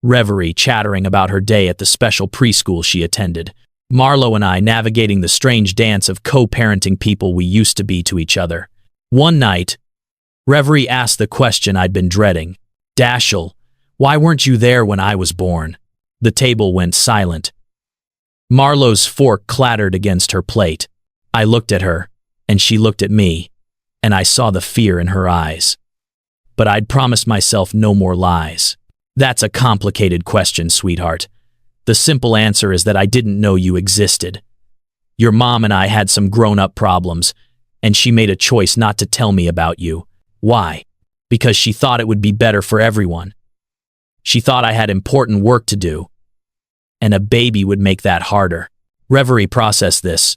Speaker 1: Reverie chattering about her day at the special preschool she attended, Marlo and I navigating the strange dance of co-parenting people we used to be to each other. One night, Reverie asked the question I'd been dreading. "Dashiell, why weren't you there when I was born?" The table went silent. Marlo's fork clattered against her plate. I looked at her, and she looked at me, and I saw the fear in her eyes. But I'd promised myself no more lies. "That's a complicated question, sweetheart. The simple answer is that I didn't know you existed. Your mom and I had some grown-up problems, and she made a choice not to tell me about you. Why? Because she thought it would be better for everyone. She thought I had important work to do, and a baby would make that harder." Reverie processed this.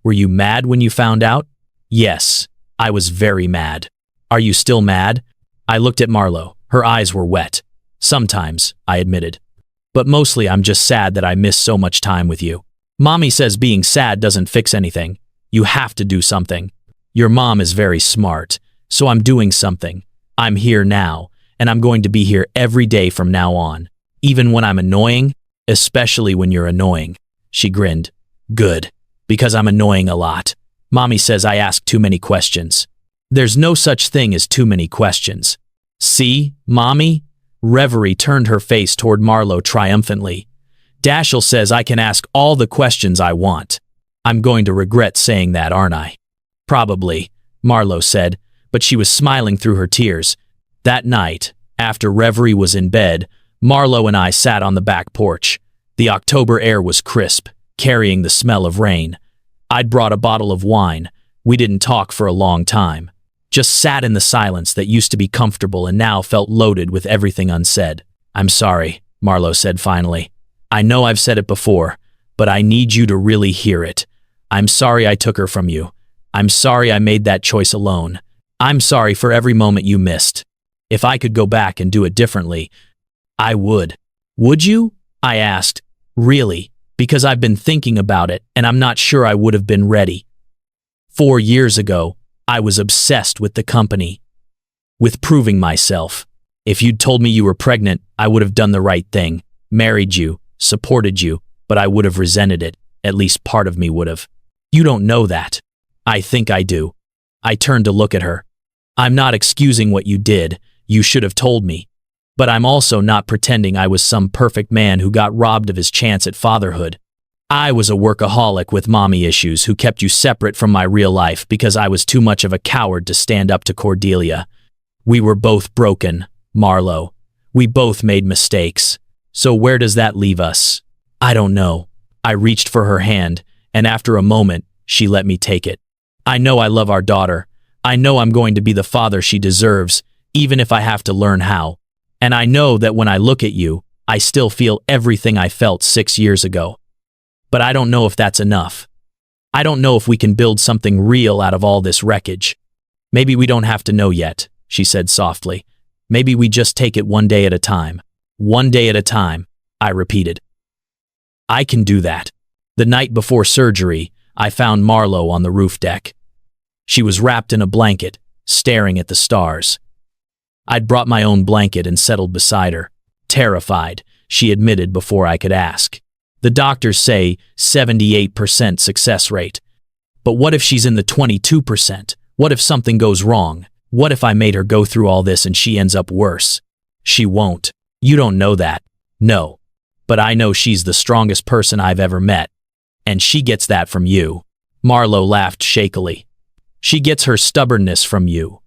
Speaker 1: "Were you mad when you found out?" "Yes, I was very mad." "Are you still mad?" I looked at Marlo. Her eyes were wet. "Sometimes," I admitted. "But mostly I'm just sad that I missed so much time with you. Mommy says being sad doesn't fix anything. You have to do something. Your mom is very smart, so I'm doing something. I'm here now, and I'm going to be here every day from now on. Even when I'm annoying, especially when you're annoying." She grinned. "Good, because I'm annoying a lot. Mommy says I ask too many questions." "There's no such thing as too many questions." "See, Mommy?" Reverie turned her face toward Marlo triumphantly. "Dashiell says I can ask all the questions I want. I'm going to regret saying that, aren't I?" "Probably," Marlo said, but she was smiling through her tears. That night, after Reverie was in bed, Marlo and I sat on the back porch. The October air was crisp, carrying the smell of rain. I'd brought a bottle of wine. We didn't talk for a long time. Just sat in the silence that used to be comfortable and now felt loaded with everything unsaid. "I'm sorry," Marlo said finally. "I know I've said it before, but I need you to really hear it. I'm sorry I took her from you. I'm sorry I made that choice alone. I'm sorry for every moment you missed. If I could go back and do it differently, I would." "Would you?" I asked. "Really? Because I've been thinking about it, and I'm not sure I would have been ready. 4 years ago, I was obsessed with the company, with proving myself. If you'd told me you were pregnant, I would have done the right thing, married you, supported you, but I would have resented it. At least part of me would have. You don't know that." "I think I do." I turned to look at her. "I'm not excusing what you did. You should have told me. But I'm also not pretending I was some perfect man who got robbed of his chance at fatherhood. I was a workaholic with mommy issues who kept you separate from my real life because I was too much of a coward to stand up to Cordelia. We were both broken, Marlo. We both made mistakes. So where does that leave us?" "I don't know." I reached for her hand, and after a moment, she let me take it. "I know I love our daughter. I know I'm going to be the father she deserves, even if I have to learn how. And I know that when I look at you, I still feel everything I felt 6 years ago. But I don't know if that's enough. I don't know if we can build something real out of all this wreckage. Maybe we don't have to know yet," she said softly. "Maybe we just take it one day at a time." "One day at a time," I repeated. "I can do that." The night before surgery, I found Marlo on the roof deck. She was wrapped in a blanket, staring at the stars. I'd brought my own blanket and settled beside her. "Terrified," she admitted before I could ask. "The doctors say 78% success rate. But what if she's in the 22%? What if something goes wrong? What if I made her go through all this and she ends up worse?" "She won't. You don't know that." "No. But I know she's the strongest person I've ever met. And she gets that from you." Marlo laughed shakily. "She gets her stubbornness from you.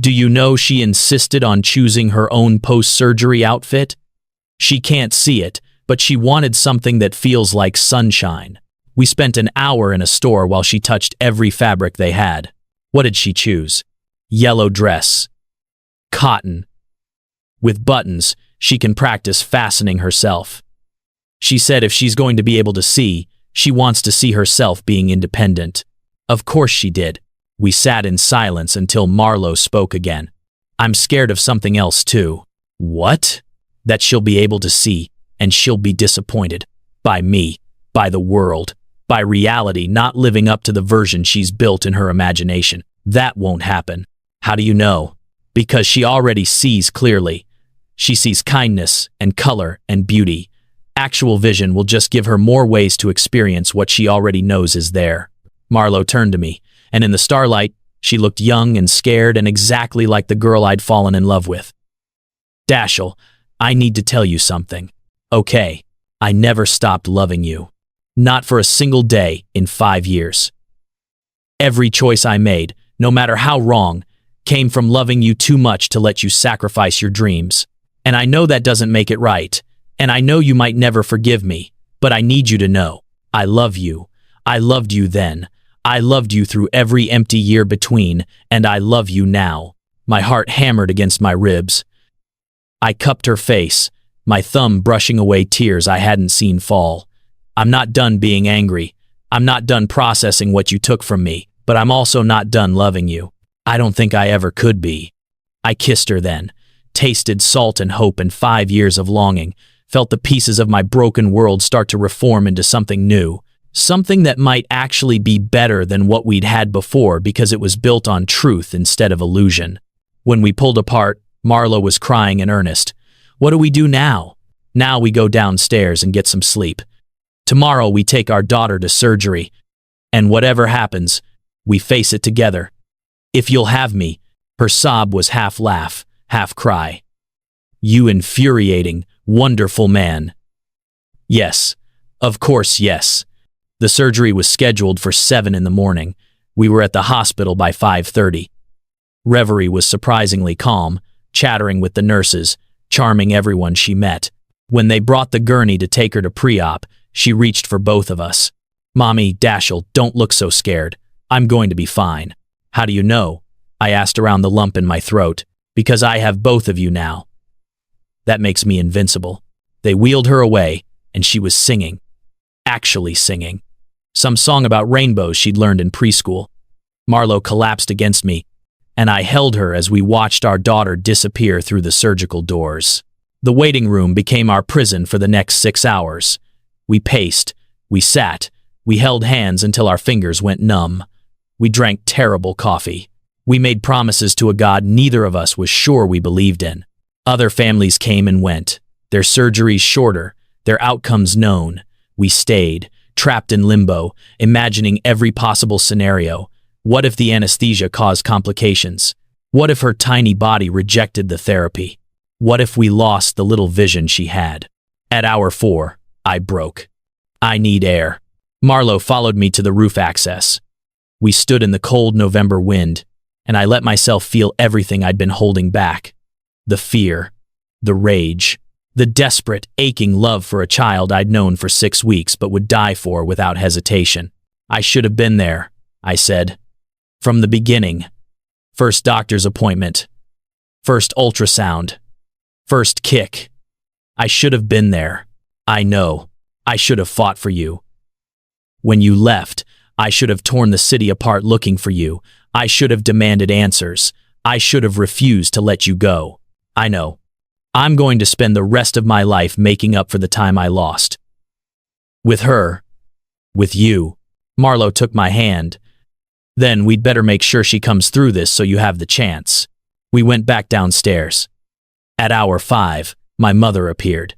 Speaker 1: Do you know she insisted on choosing her own post-surgery outfit? She can't see it, but she wanted something that feels like sunshine. We spent an hour in a store while she touched every fabric they had. What did she choose? Yellow dress. Cotton. With buttons, she can practice fastening herself. She said if she's going to be able to see, she wants to see herself being independent. Of course she did. We sat in silence until Marlo spoke again. "I'm scared of something else too." "What?" "That she'll be able to see, and she'll be disappointed. By me, by the world, by reality not living up to the version she's built in her imagination. That won't happen." "How do you know?" "Because she already sees clearly. She sees kindness and color and beauty. Actual vision will just give her more ways to experience what she already knows is there." Marlo turned to me, and in the starlight, she looked young and scared and exactly like the girl I'd fallen in love with. "Dashiell, I need to tell you something." "Okay, I never stopped loving you. Not for a single day in 5 years. Every choice I made, no matter how wrong, came from loving you too much to let you sacrifice your dreams. And I know that doesn't make it right, and I know you might never forgive me, but I need you to know, I love you. I loved you then. I loved you through every empty year between, and I love you now." My heart hammered against my ribs. I cupped her face, my thumb brushing away tears I hadn't seen fall. "I'm not done being angry. I'm not done processing what you took from me, but I'm also not done loving you. I don't think I ever could be." I kissed her then, tasted salt and hope and 5 years of longing, felt the pieces of my broken world start to reform into something new, Something that might actually be better than what we'd had before because it was built on truth instead of illusion. When we pulled apart, Marlo was crying in earnest. What do we do now? Now we go downstairs and get some sleep. Tomorrow we take our daughter to surgery. And whatever happens, we face it together. If you'll have me, her sob was half laugh, half cry. You infuriating, wonderful man. Yes, of course, yes. The surgery was scheduled for 7 in the morning. We were at the hospital by 5:30. Reverie was surprisingly calm, chattering with the nurses, charming everyone she met. When they brought the gurney to take her to pre-op, she reached for both of us. Mommy, Dashiell, don't look so scared. I'm going to be fine. How do you know? I asked around the lump in my throat. Because I have both of you now. That makes me invincible. They wheeled her away, and she was singing. Actually singing. Some song about rainbows she'd learned in preschool. Marlo collapsed against me, and I held her as we watched our daughter disappear through the surgical doors. The waiting room became our prison for the next 6 hours. We paced, we sat, we held hands until our fingers went numb. We drank terrible coffee. We made promises to a God neither of us was sure we believed in. Other families came and went, their surgeries shorter, their outcomes known. We stayed, trapped in limbo, imagining every possible scenario. What if the anesthesia caused complications? What if her tiny body rejected the therapy? What if we lost the little vision she had? At hour 4, I broke. I need air. Marlo followed me to the roof access. We stood in the cold November wind, and I let myself feel everything I'd been holding back. The fear, the rage, the desperate, aching love for a child I'd known for 6 weeks but would die for without hesitation. I should have been there, I said. From the beginning. First doctor's appointment. First ultrasound. First kick. I should have been there. I know. I should have fought for you. When you left, I should have torn the city apart looking for you. I should have demanded answers. I should have refused to let you go. I know. I'm going to spend the rest of my life making up for the time I lost. With her. With you. Marlo took my hand. Then we'd better make sure she comes through this so you have the chance. We went back downstairs. At hour 5, my mother appeared.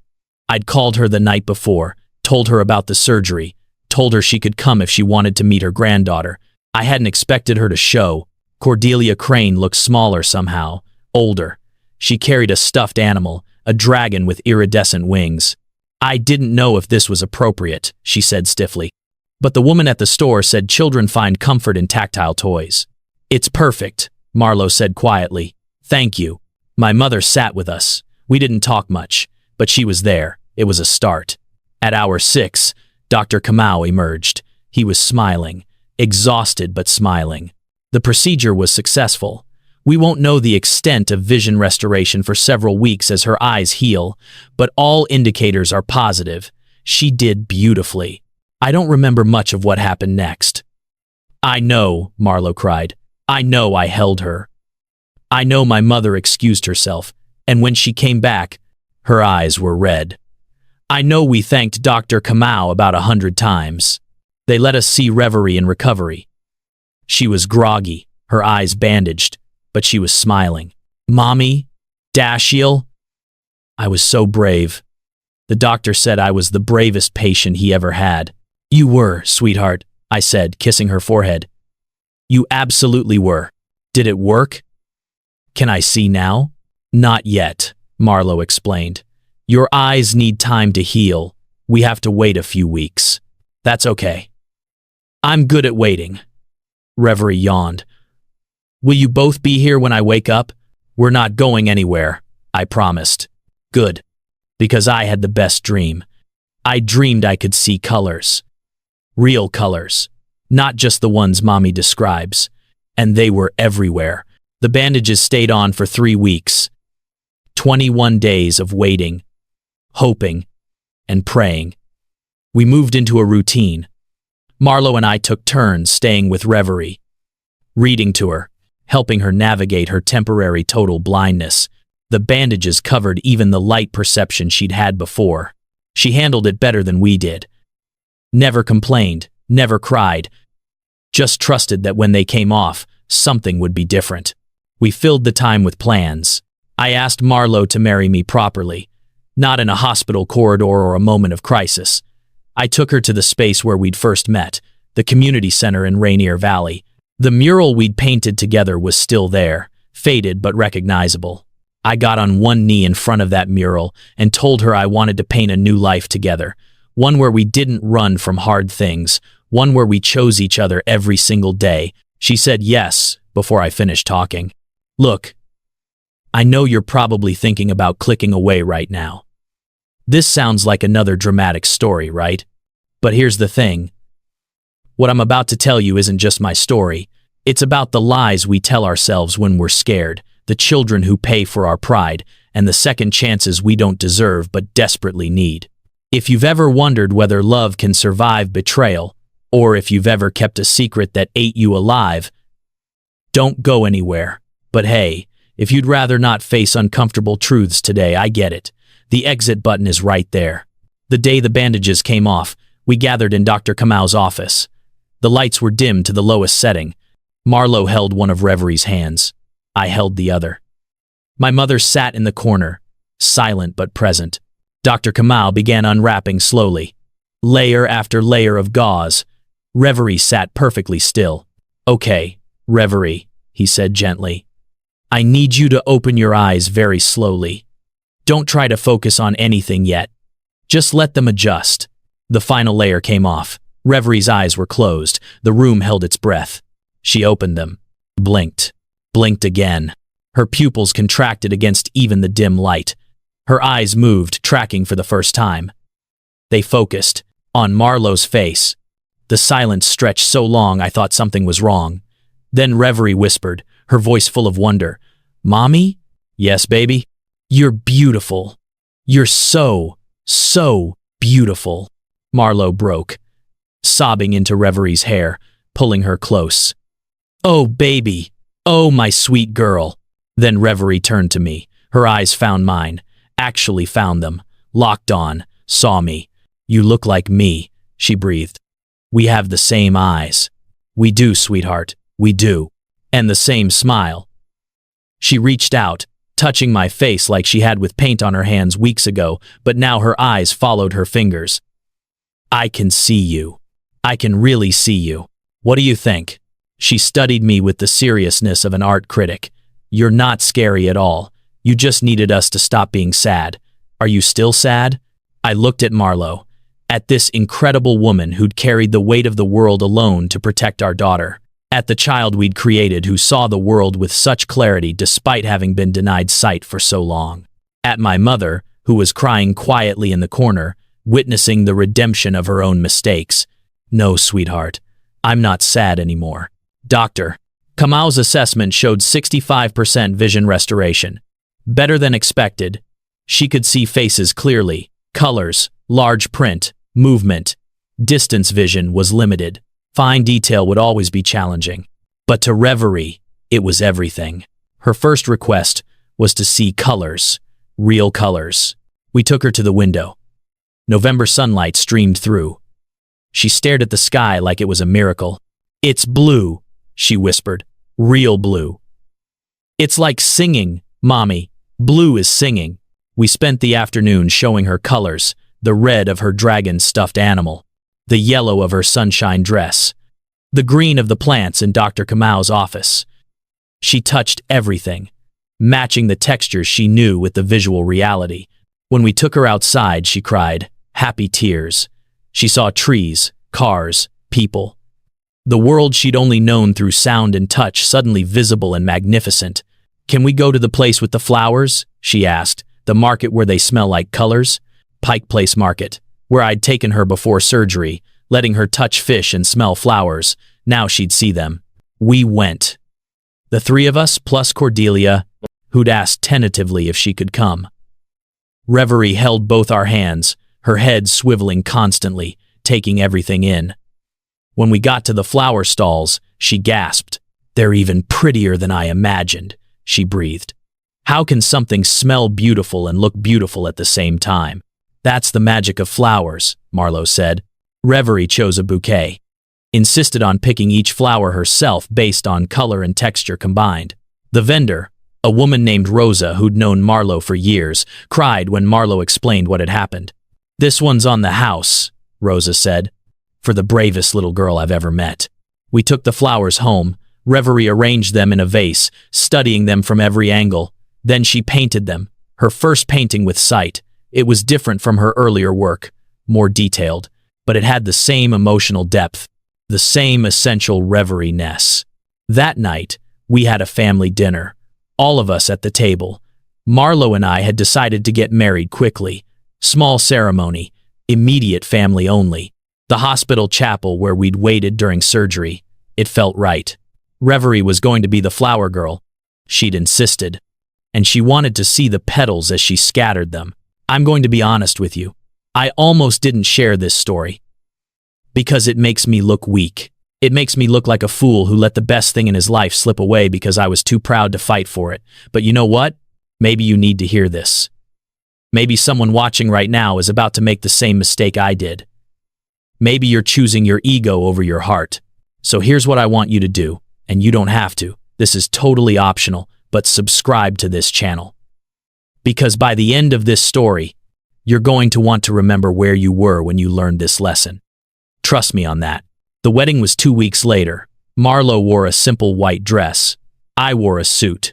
Speaker 1: I'd called her the night before, told her about the surgery, told her she could come if she wanted to meet her granddaughter. I hadn't expected her to show. Cordelia Crane looked smaller somehow, older. She carried a stuffed animal, a dragon with iridescent wings. I didn't know if this was appropriate, she said stiffly. But the woman at the store said children find comfort in tactile toys. It's perfect, Marlo said quietly. Thank you. My mother sat with us. We didn't talk much, but she was there. It was a start. At hour 6, Dr. Kamau emerged. He was smiling, exhausted but smiling. The procedure was successful. We won't know the extent of vision restoration for several weeks as her eyes heal, but all indicators are positive. She did beautifully. I don't remember much of what happened next. I know, Marlo cried. I know I held her. I know my mother excused herself, and when she came back, her eyes were red. I know we thanked Dr. Kamau about 100 times. They let us see Reverie in recovery. She was groggy, her eyes bandaged, but she was smiling. Mommy? Dashiell? I was so brave. The doctor said I was the bravest patient he ever had. You were, sweetheart, I said, kissing her forehead. You absolutely were. Did it work? Can I see now? Not yet, Marlo explained. Your eyes need time to heal. We have to wait a few weeks. That's okay. I'm good at waiting. Reverie yawned. Will you both be here when I wake up? We're not going anywhere, I promised. Good. Because I had the best dream. I dreamed I could see colors. Real colors. Not just the ones Mommy describes. And they were everywhere. The bandages stayed on for 3 weeks. 21 days of waiting, hoping, and praying. We moved into a routine. Marlo and I took turns staying with Reverie, reading to her, helping her navigate her temporary total blindness. The bandages covered even the light perception she'd had before. She handled it better than we did. Never complained, never cried, just trusted that when they came off, something would be different. We filled the time with plans. I asked Marlo to marry me properly, not in a hospital corridor or a moment of crisis. I took her to the space where we'd first met, the community center in Rainier Valley. The mural we'd painted together was still there, faded but recognizable. I got on one knee in front of that mural and told her I wanted to paint a new life together, one where we didn't run from hard things, one where we chose each other every single day. She said yes before I finished talking. Look, I know you're probably thinking about clicking away right now. This sounds like another dramatic story, right? But here's the thing. What I'm about to tell you isn't just my story. It's about the lies we tell ourselves when we're scared, the children who pay for our pride, and the second chances we don't deserve but desperately need. If you've ever wondered whether love can survive betrayal, or if you've ever kept a secret that ate you alive, don't go anywhere. But hey, if you'd rather not face uncomfortable truths today, I get it. The exit button is right there. The day the bandages came off, we gathered in Dr. Kamau's office. The lights were dimmed to the lowest setting. Marlo held one of Reverie's hands. I held the other. My mother sat in the corner, silent but present. Dr. Kamau began unwrapping slowly, layer after layer of gauze. Reverie sat perfectly still. Okay, Reverie, he said gently. I need you to open your eyes very slowly. Don't try to focus on anything yet. Just let them adjust. The final layer came off. Reverie's eyes were closed. The room held its breath. She opened them, blinked again. Her pupils contracted against even the dim light. Her eyes moved, tracking for the first time. They focused on Marlo's face. The silence stretched so long I thought something was wrong. Then Reverie whispered, her voice full of wonder. Mommy? Yes, baby? You're beautiful. You're so beautiful. Marlo broke, sobbing into Reverie's hair, pulling her close. Oh, baby. Oh, my sweet girl. Then Reverie turned to me. Her eyes found mine, actually found them, locked on, saw me. You look like me, she breathed. We have the same eyes. We do, sweetheart, we do. And the same smile. She reached out, touching my face like she had with paint on her hands weeks ago, but now her eyes followed her fingers. I can see you. I can really see you. What do you think? She studied me with the seriousness of an art critic. You're not scary at all. You just needed us to stop being sad. Are you still sad? I looked at Marlo, at this incredible woman who'd carried the weight of the world alone to protect our daughter, at the child we'd created who saw the world with such clarity despite having been denied sight for so long, at my mother, who was crying quietly in the corner, witnessing the redemption of her own mistakes. No, sweetheart, I'm not sad anymore. Dr. Kamau's assessment showed 65% vision restoration. Better than expected. She could see faces clearly, colors, large print, movement. Distance vision was limited. Fine detail would always be challenging. But to Reverie, it was everything. Her first request was to see colors, real colors. We took her to the window. November sunlight streamed through. She stared at the sky like it was a miracle. It's blue, she whispered. Real blue. It's like singing, Mommy. Blue is singing. We spent the afternoon showing her colors, the red of her dragon stuffed animal, the yellow of her sunshine dress, the green of the plants in Dr. Kamau's office. She touched everything, matching the textures she knew with the visual reality. When we took her outside, she cried, happy tears. She saw trees, cars, people. The world she'd only known through sound and touch suddenly visible and magnificent. Can we go to the place with the flowers? She asked. The market where they smell like colors? Pike Place Market, where I'd taken her before surgery, letting her touch fish and smell flowers. Now she'd see them. We went. The three of us, plus Cordelia, who'd asked tentatively if she could come. Reverie held both our hands, her head swiveling constantly, taking everything in. When we got to the flower stalls, she gasped. They're even prettier than I imagined, she breathed. How can something smell beautiful and look beautiful at the same time? That's the magic of flowers, Marlo said. Reverie chose a bouquet, insisted on picking each flower herself based on color and texture combined. The vendor, a woman named Rosa who'd known Marlo for years, cried when Marlo explained what had happened. "This one's on the house," Rosa said, "for the bravest little girl I've ever met." We took the flowers home. Reverie arranged them in a vase, studying them from every angle. Then she painted them, her first painting with sight. It was different from her earlier work, more detailed, but it had the same emotional depth, the same essential reverie-ness. That night, we had a family dinner, all of us at the table. Marlo and I had decided to get married quickly. Small ceremony, immediate family only. The hospital chapel where we'd waited during surgery. It felt right. Reverie was going to be the flower girl. She'd insisted. And she wanted to see the petals as she scattered them. I'm going to be honest with you. I almost didn't share this story. Because it makes me look weak. It makes me look like a fool who let the best thing in his life slip away because I was too proud to fight for it. But you know what? Maybe you need to hear this. Maybe someone watching right now is about to make the same mistake I did. Maybe you're choosing your ego over your heart. So here's what I want you to do, and you don't have to. This is totally optional, but subscribe to this channel. Because by the end of this story, you're going to want to remember where you were when you learned this lesson. Trust me on that. The wedding was 2 weeks later. Marlo wore a simple white dress. I wore a suit.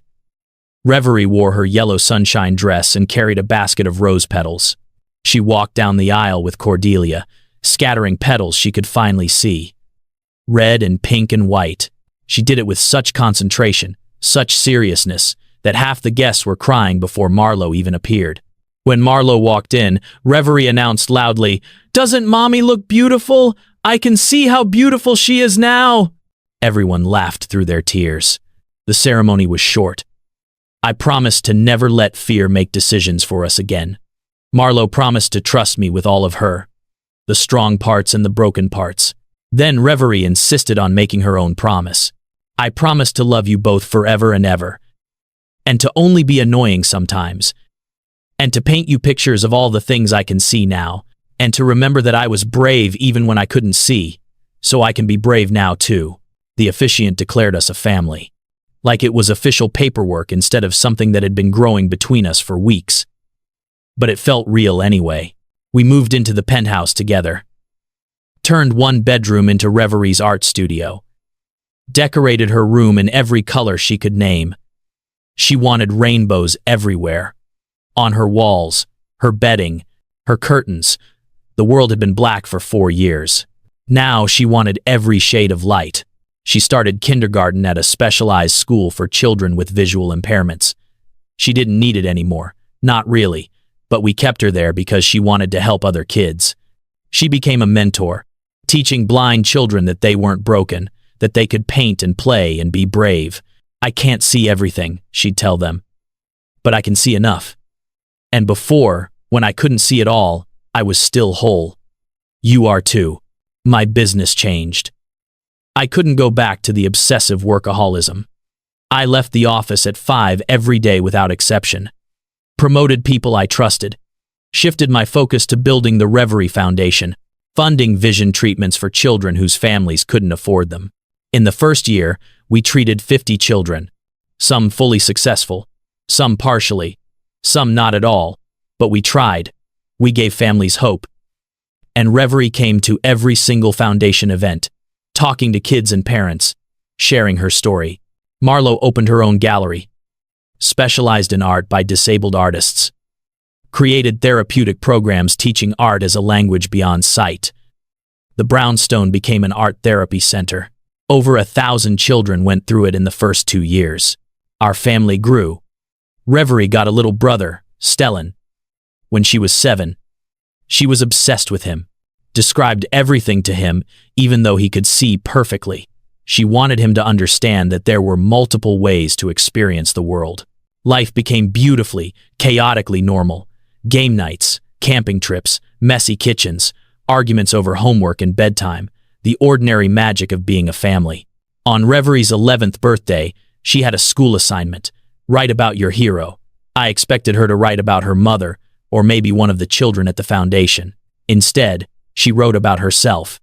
Speaker 1: Reverie wore her yellow sunshine dress and carried a basket of rose petals. She walked down the aisle with Cordelia, scattering petals she could finally see. Red and pink and white. She did it with such concentration, such seriousness, that half the guests were crying before Marlo even appeared. When Marlo walked in, Reverie announced loudly, "Doesn't Mommy look beautiful? I can see how beautiful she is now." Everyone laughed through their tears. The ceremony was short. I promised to never let fear make decisions for us again. Marlo promised to trust me with all of her, the strong parts and the broken parts. Then Reverie insisted on making her own promise. "I promise to love you both forever and ever, and to only be annoying sometimes, and to paint you pictures of all the things I can see now, and to remember that I was brave even when I couldn't see, so I can be brave now too." The officiant declared us a family, like it was official paperwork instead of something that had been growing between us for weeks. But it felt real anyway. We moved into the penthouse together, turned one bedroom into Reverie's art studio, decorated her room in every color she could name. She wanted rainbows everywhere, on her walls, her bedding, her curtains. The world had been black for 4 years. Now she wanted every shade of light. She started kindergarten at a specialized school for children with visual impairments. She didn't need it anymore, not really, but we kept her there because she wanted to help other kids. She became a mentor, teaching blind children that they weren't broken, that they could paint and play and be brave. "I can't see everything," she'd tell them, "but I can see enough. And before, when I couldn't see it all, I was still whole. You are too." My business changed. I couldn't go back to the obsessive workaholism. I left the office at 5 every day without exception, promoted people I trusted, shifted my focus to building the Reverie Foundation, funding vision treatments for children whose families couldn't afford them. In the first year, we treated 50 children, some fully successful, some partially, some not at all, but we tried. We gave families hope. And Reverie came to every single foundation event, talking to kids and parents, sharing her story. Marlo opened her own gallery, specialized in art by disabled artists, created therapeutic programs teaching art as a language beyond sight. The Brownstone became an art therapy center. Over 1,000 children went through it in the first 2 years. Our family grew. Reverie got a little brother, Stellan. When she was 7, she was obsessed with him, described everything to him, even though he could see perfectly. She wanted him to understand that there were multiple ways to experience the world. Life became beautifully, chaotically normal. Game nights, camping trips, messy kitchens, arguments over homework and bedtime, the ordinary magic of being a family. On Reverie's 11th birthday, she had a school assignment, write about your hero. I expected her to write about her mother, or maybe one of the children at the foundation. Instead, She wrote about herself.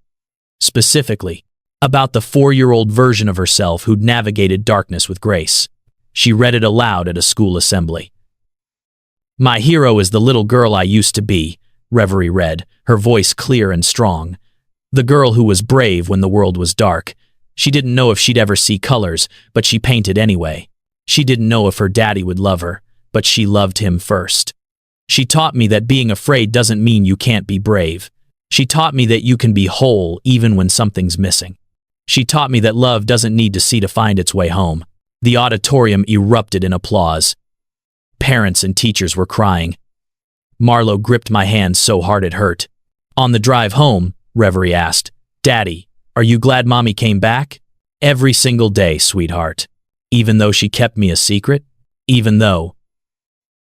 Speaker 1: Specifically, about the 4-year-old version of herself who'd navigated darkness with grace. She read it aloud at a school assembly. "My hero is the little girl I used to be," Reverie read, her voice clear and strong. "The girl who was brave when the world was dark. She didn't know if she'd ever see colors, but she painted anyway. She didn't know if her daddy would love her, but she loved him first. She taught me that being afraid doesn't mean you can't be brave. She taught me that you can be whole even when something's missing. She taught me that love doesn't need to see to find its way home." The auditorium erupted in applause. Parents and teachers were crying. Marlo gripped my hand so hard it hurt. On the drive home, Reverie asked, "Daddy, are you glad Mommy came back?" "Every single day, sweetheart. Even though she kept me a secret? Even though.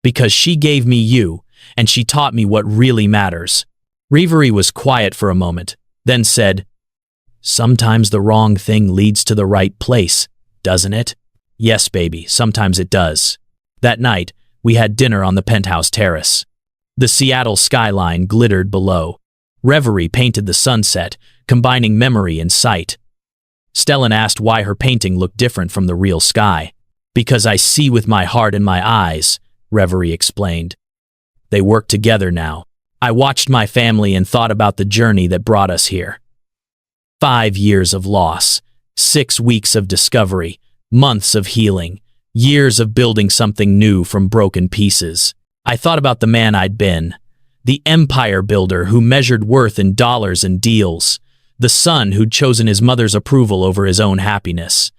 Speaker 1: Because she gave me you, and she taught me what really matters." Reverie was quiet for a moment, then said, "Sometimes the wrong thing leads to the right place, doesn't it?" "Yes, baby, sometimes it does." That night, we had dinner on the penthouse terrace. The Seattle skyline glittered below. Reverie painted the sunset, combining memory and sight. Stellan asked why her painting looked different from the real sky. "Because I see with my heart and my eyes," Reverie explained. They work together now. I watched my family and thought about the journey that brought us here. 5 years of loss, 6 weeks of discovery, months of healing, years of building something new from broken pieces. I thought about the man I'd been, the empire builder who measured worth in dollars and deals, the son who'd chosen his mother's approval over his own happiness,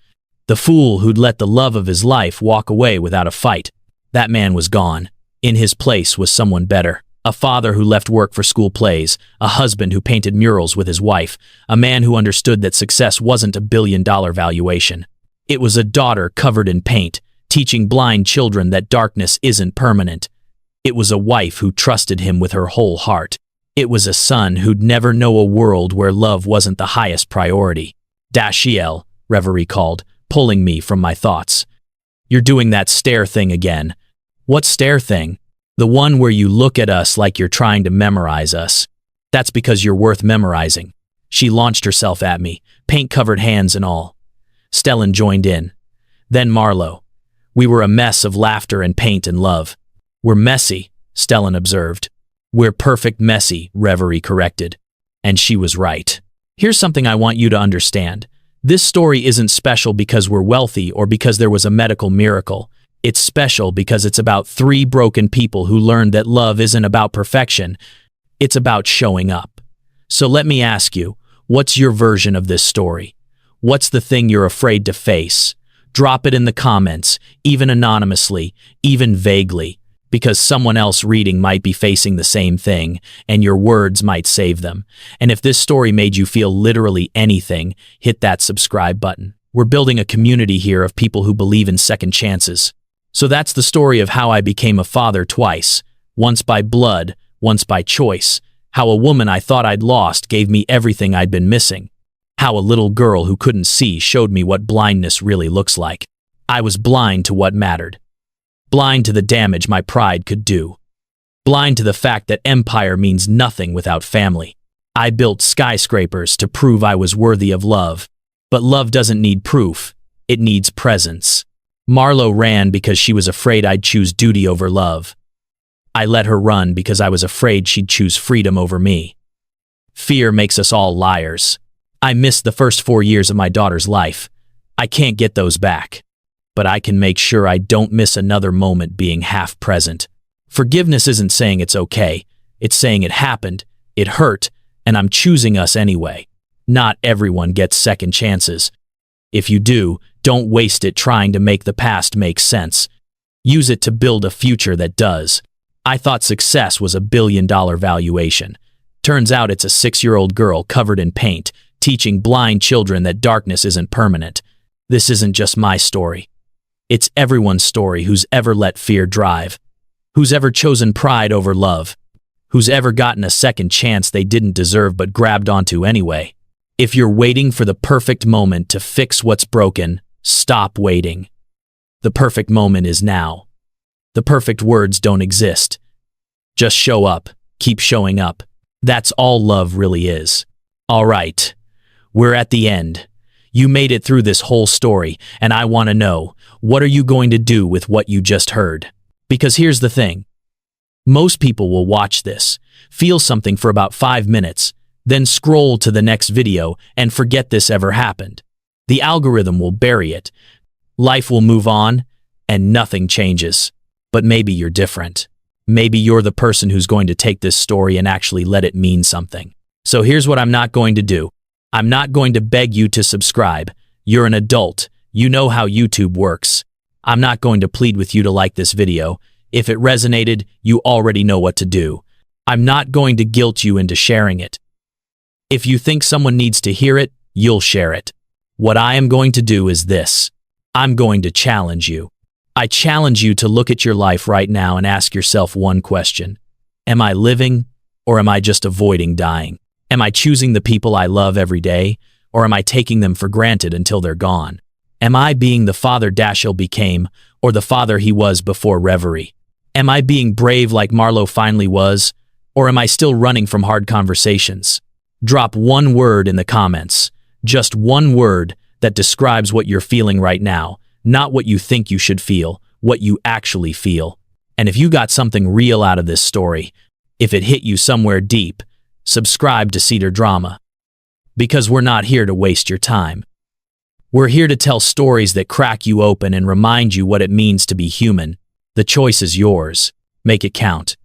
Speaker 1: the fool who'd let the love of his life walk away without a fight. That man was gone. In his place was someone better. A father who left work for school plays, a husband who painted murals with his wife, a man who understood that success wasn't a $1 billion valuation. It was a daughter covered in paint, teaching blind children that darkness isn't permanent. It was a wife who trusted him with her whole heart. It was a son who'd never know a world where love wasn't the highest priority. "Dashiell," Reverie called, pulling me from my thoughts. "You're doing that stare thing again." "What stare thing?" "The one where you look at us like you're trying to memorize us." "That's because you're worth memorizing." She launched herself at me, paint-covered hands and all. Stellan joined in. Then Marlo. We were a mess of laughter and paint and love. "We're messy," Stellan observed. "We're perfect messy," Reverie corrected. And she was right. Here's something I want you to understand. This story isn't special because we're wealthy or because there was a medical miracle. It's special because it's about 3 broken people who learned that love isn't about perfection. It's about showing up. So let me ask you, what's your version of this story? What's the thing you're afraid to face? Drop it in the comments, even anonymously, even vaguely, because someone else reading might be facing the same thing, and your words might save them. And if this story made you feel literally anything, hit that subscribe button. We're building a community here of people who believe in second chances. So that's the story of how I became a father twice, once by blood, once by choice, how a woman I thought I'd lost gave me everything I'd been missing, how a little girl who couldn't see showed me what blindness really looks like. I was blind to what mattered. Blind to the damage my pride could do. Blind to the fact that empire means nothing without family. I built skyscrapers to prove I was worthy of love. But love doesn't need proof, it needs presence. Marlo ran because she was afraid I'd choose duty over love. I let her run because I was afraid she'd choose freedom over me. Fear makes us all liars. I missed the first 4 years of my daughter's life. I can't get those back. But I can make sure I don't miss another moment being half present. Forgiveness isn't saying it's okay. It's saying it happened, it hurt, and I'm choosing us anyway. Not everyone gets second chances. If you do, don't waste it trying to make the past make sense. Use it to build a future that does. I thought success was a $1 billion valuation. Turns out it's a 6-year-old girl covered in paint, teaching blind children that darkness isn't permanent. This isn't just my story. It's everyone's story who's ever let fear drive, who's ever chosen pride over love, who's ever gotten a second chance they didn't deserve but grabbed onto anyway. If you're waiting for the perfect moment to fix what's broken, stop waiting. The perfect moment is now. The perfect words don't exist. Just show up, keep showing up. That's all love really is. All right, we're at the end. You made it through this whole story, and I want to know, what are you going to do with what you just heard? Because here's the thing. Most people will watch this, feel something for about 5 minutes, then scroll to the next video and forget this ever happened. The algorithm will bury it. Life will move on, and nothing changes. But maybe you're different. Maybe you're the person who's going to take this story and actually let it mean something. So here's what I'm not going to do. I'm not going to beg you to subscribe. You're an adult. You know how YouTube works. I'm not going to plead with you to like this video. If it resonated, you already know what to do. I'm not going to guilt you into sharing it. If you think someone needs to hear it, you'll share it. What I am going to do is this. I'm going to challenge you. I challenge you to look at your life right now and ask yourself one question. Am I living, or am I just avoiding dying? Am I choosing the people I love every day, or am I taking them for granted until they're gone? Am I being the father Dashiell became, or the father he was before Reverie? Am I being brave like Marlowe finally was, or am I still running from hard conversations? Drop one word in the comments. Just one word that describes what you're feeling right now, not what you think you should feel, what you actually feel. And if you got something real out of this story, if it hit you somewhere deep, subscribe to Cedar Drama. Because we're not here to waste your time. We're here to tell stories that crack you open and remind you what it means to be human. The choice is yours. Make it count.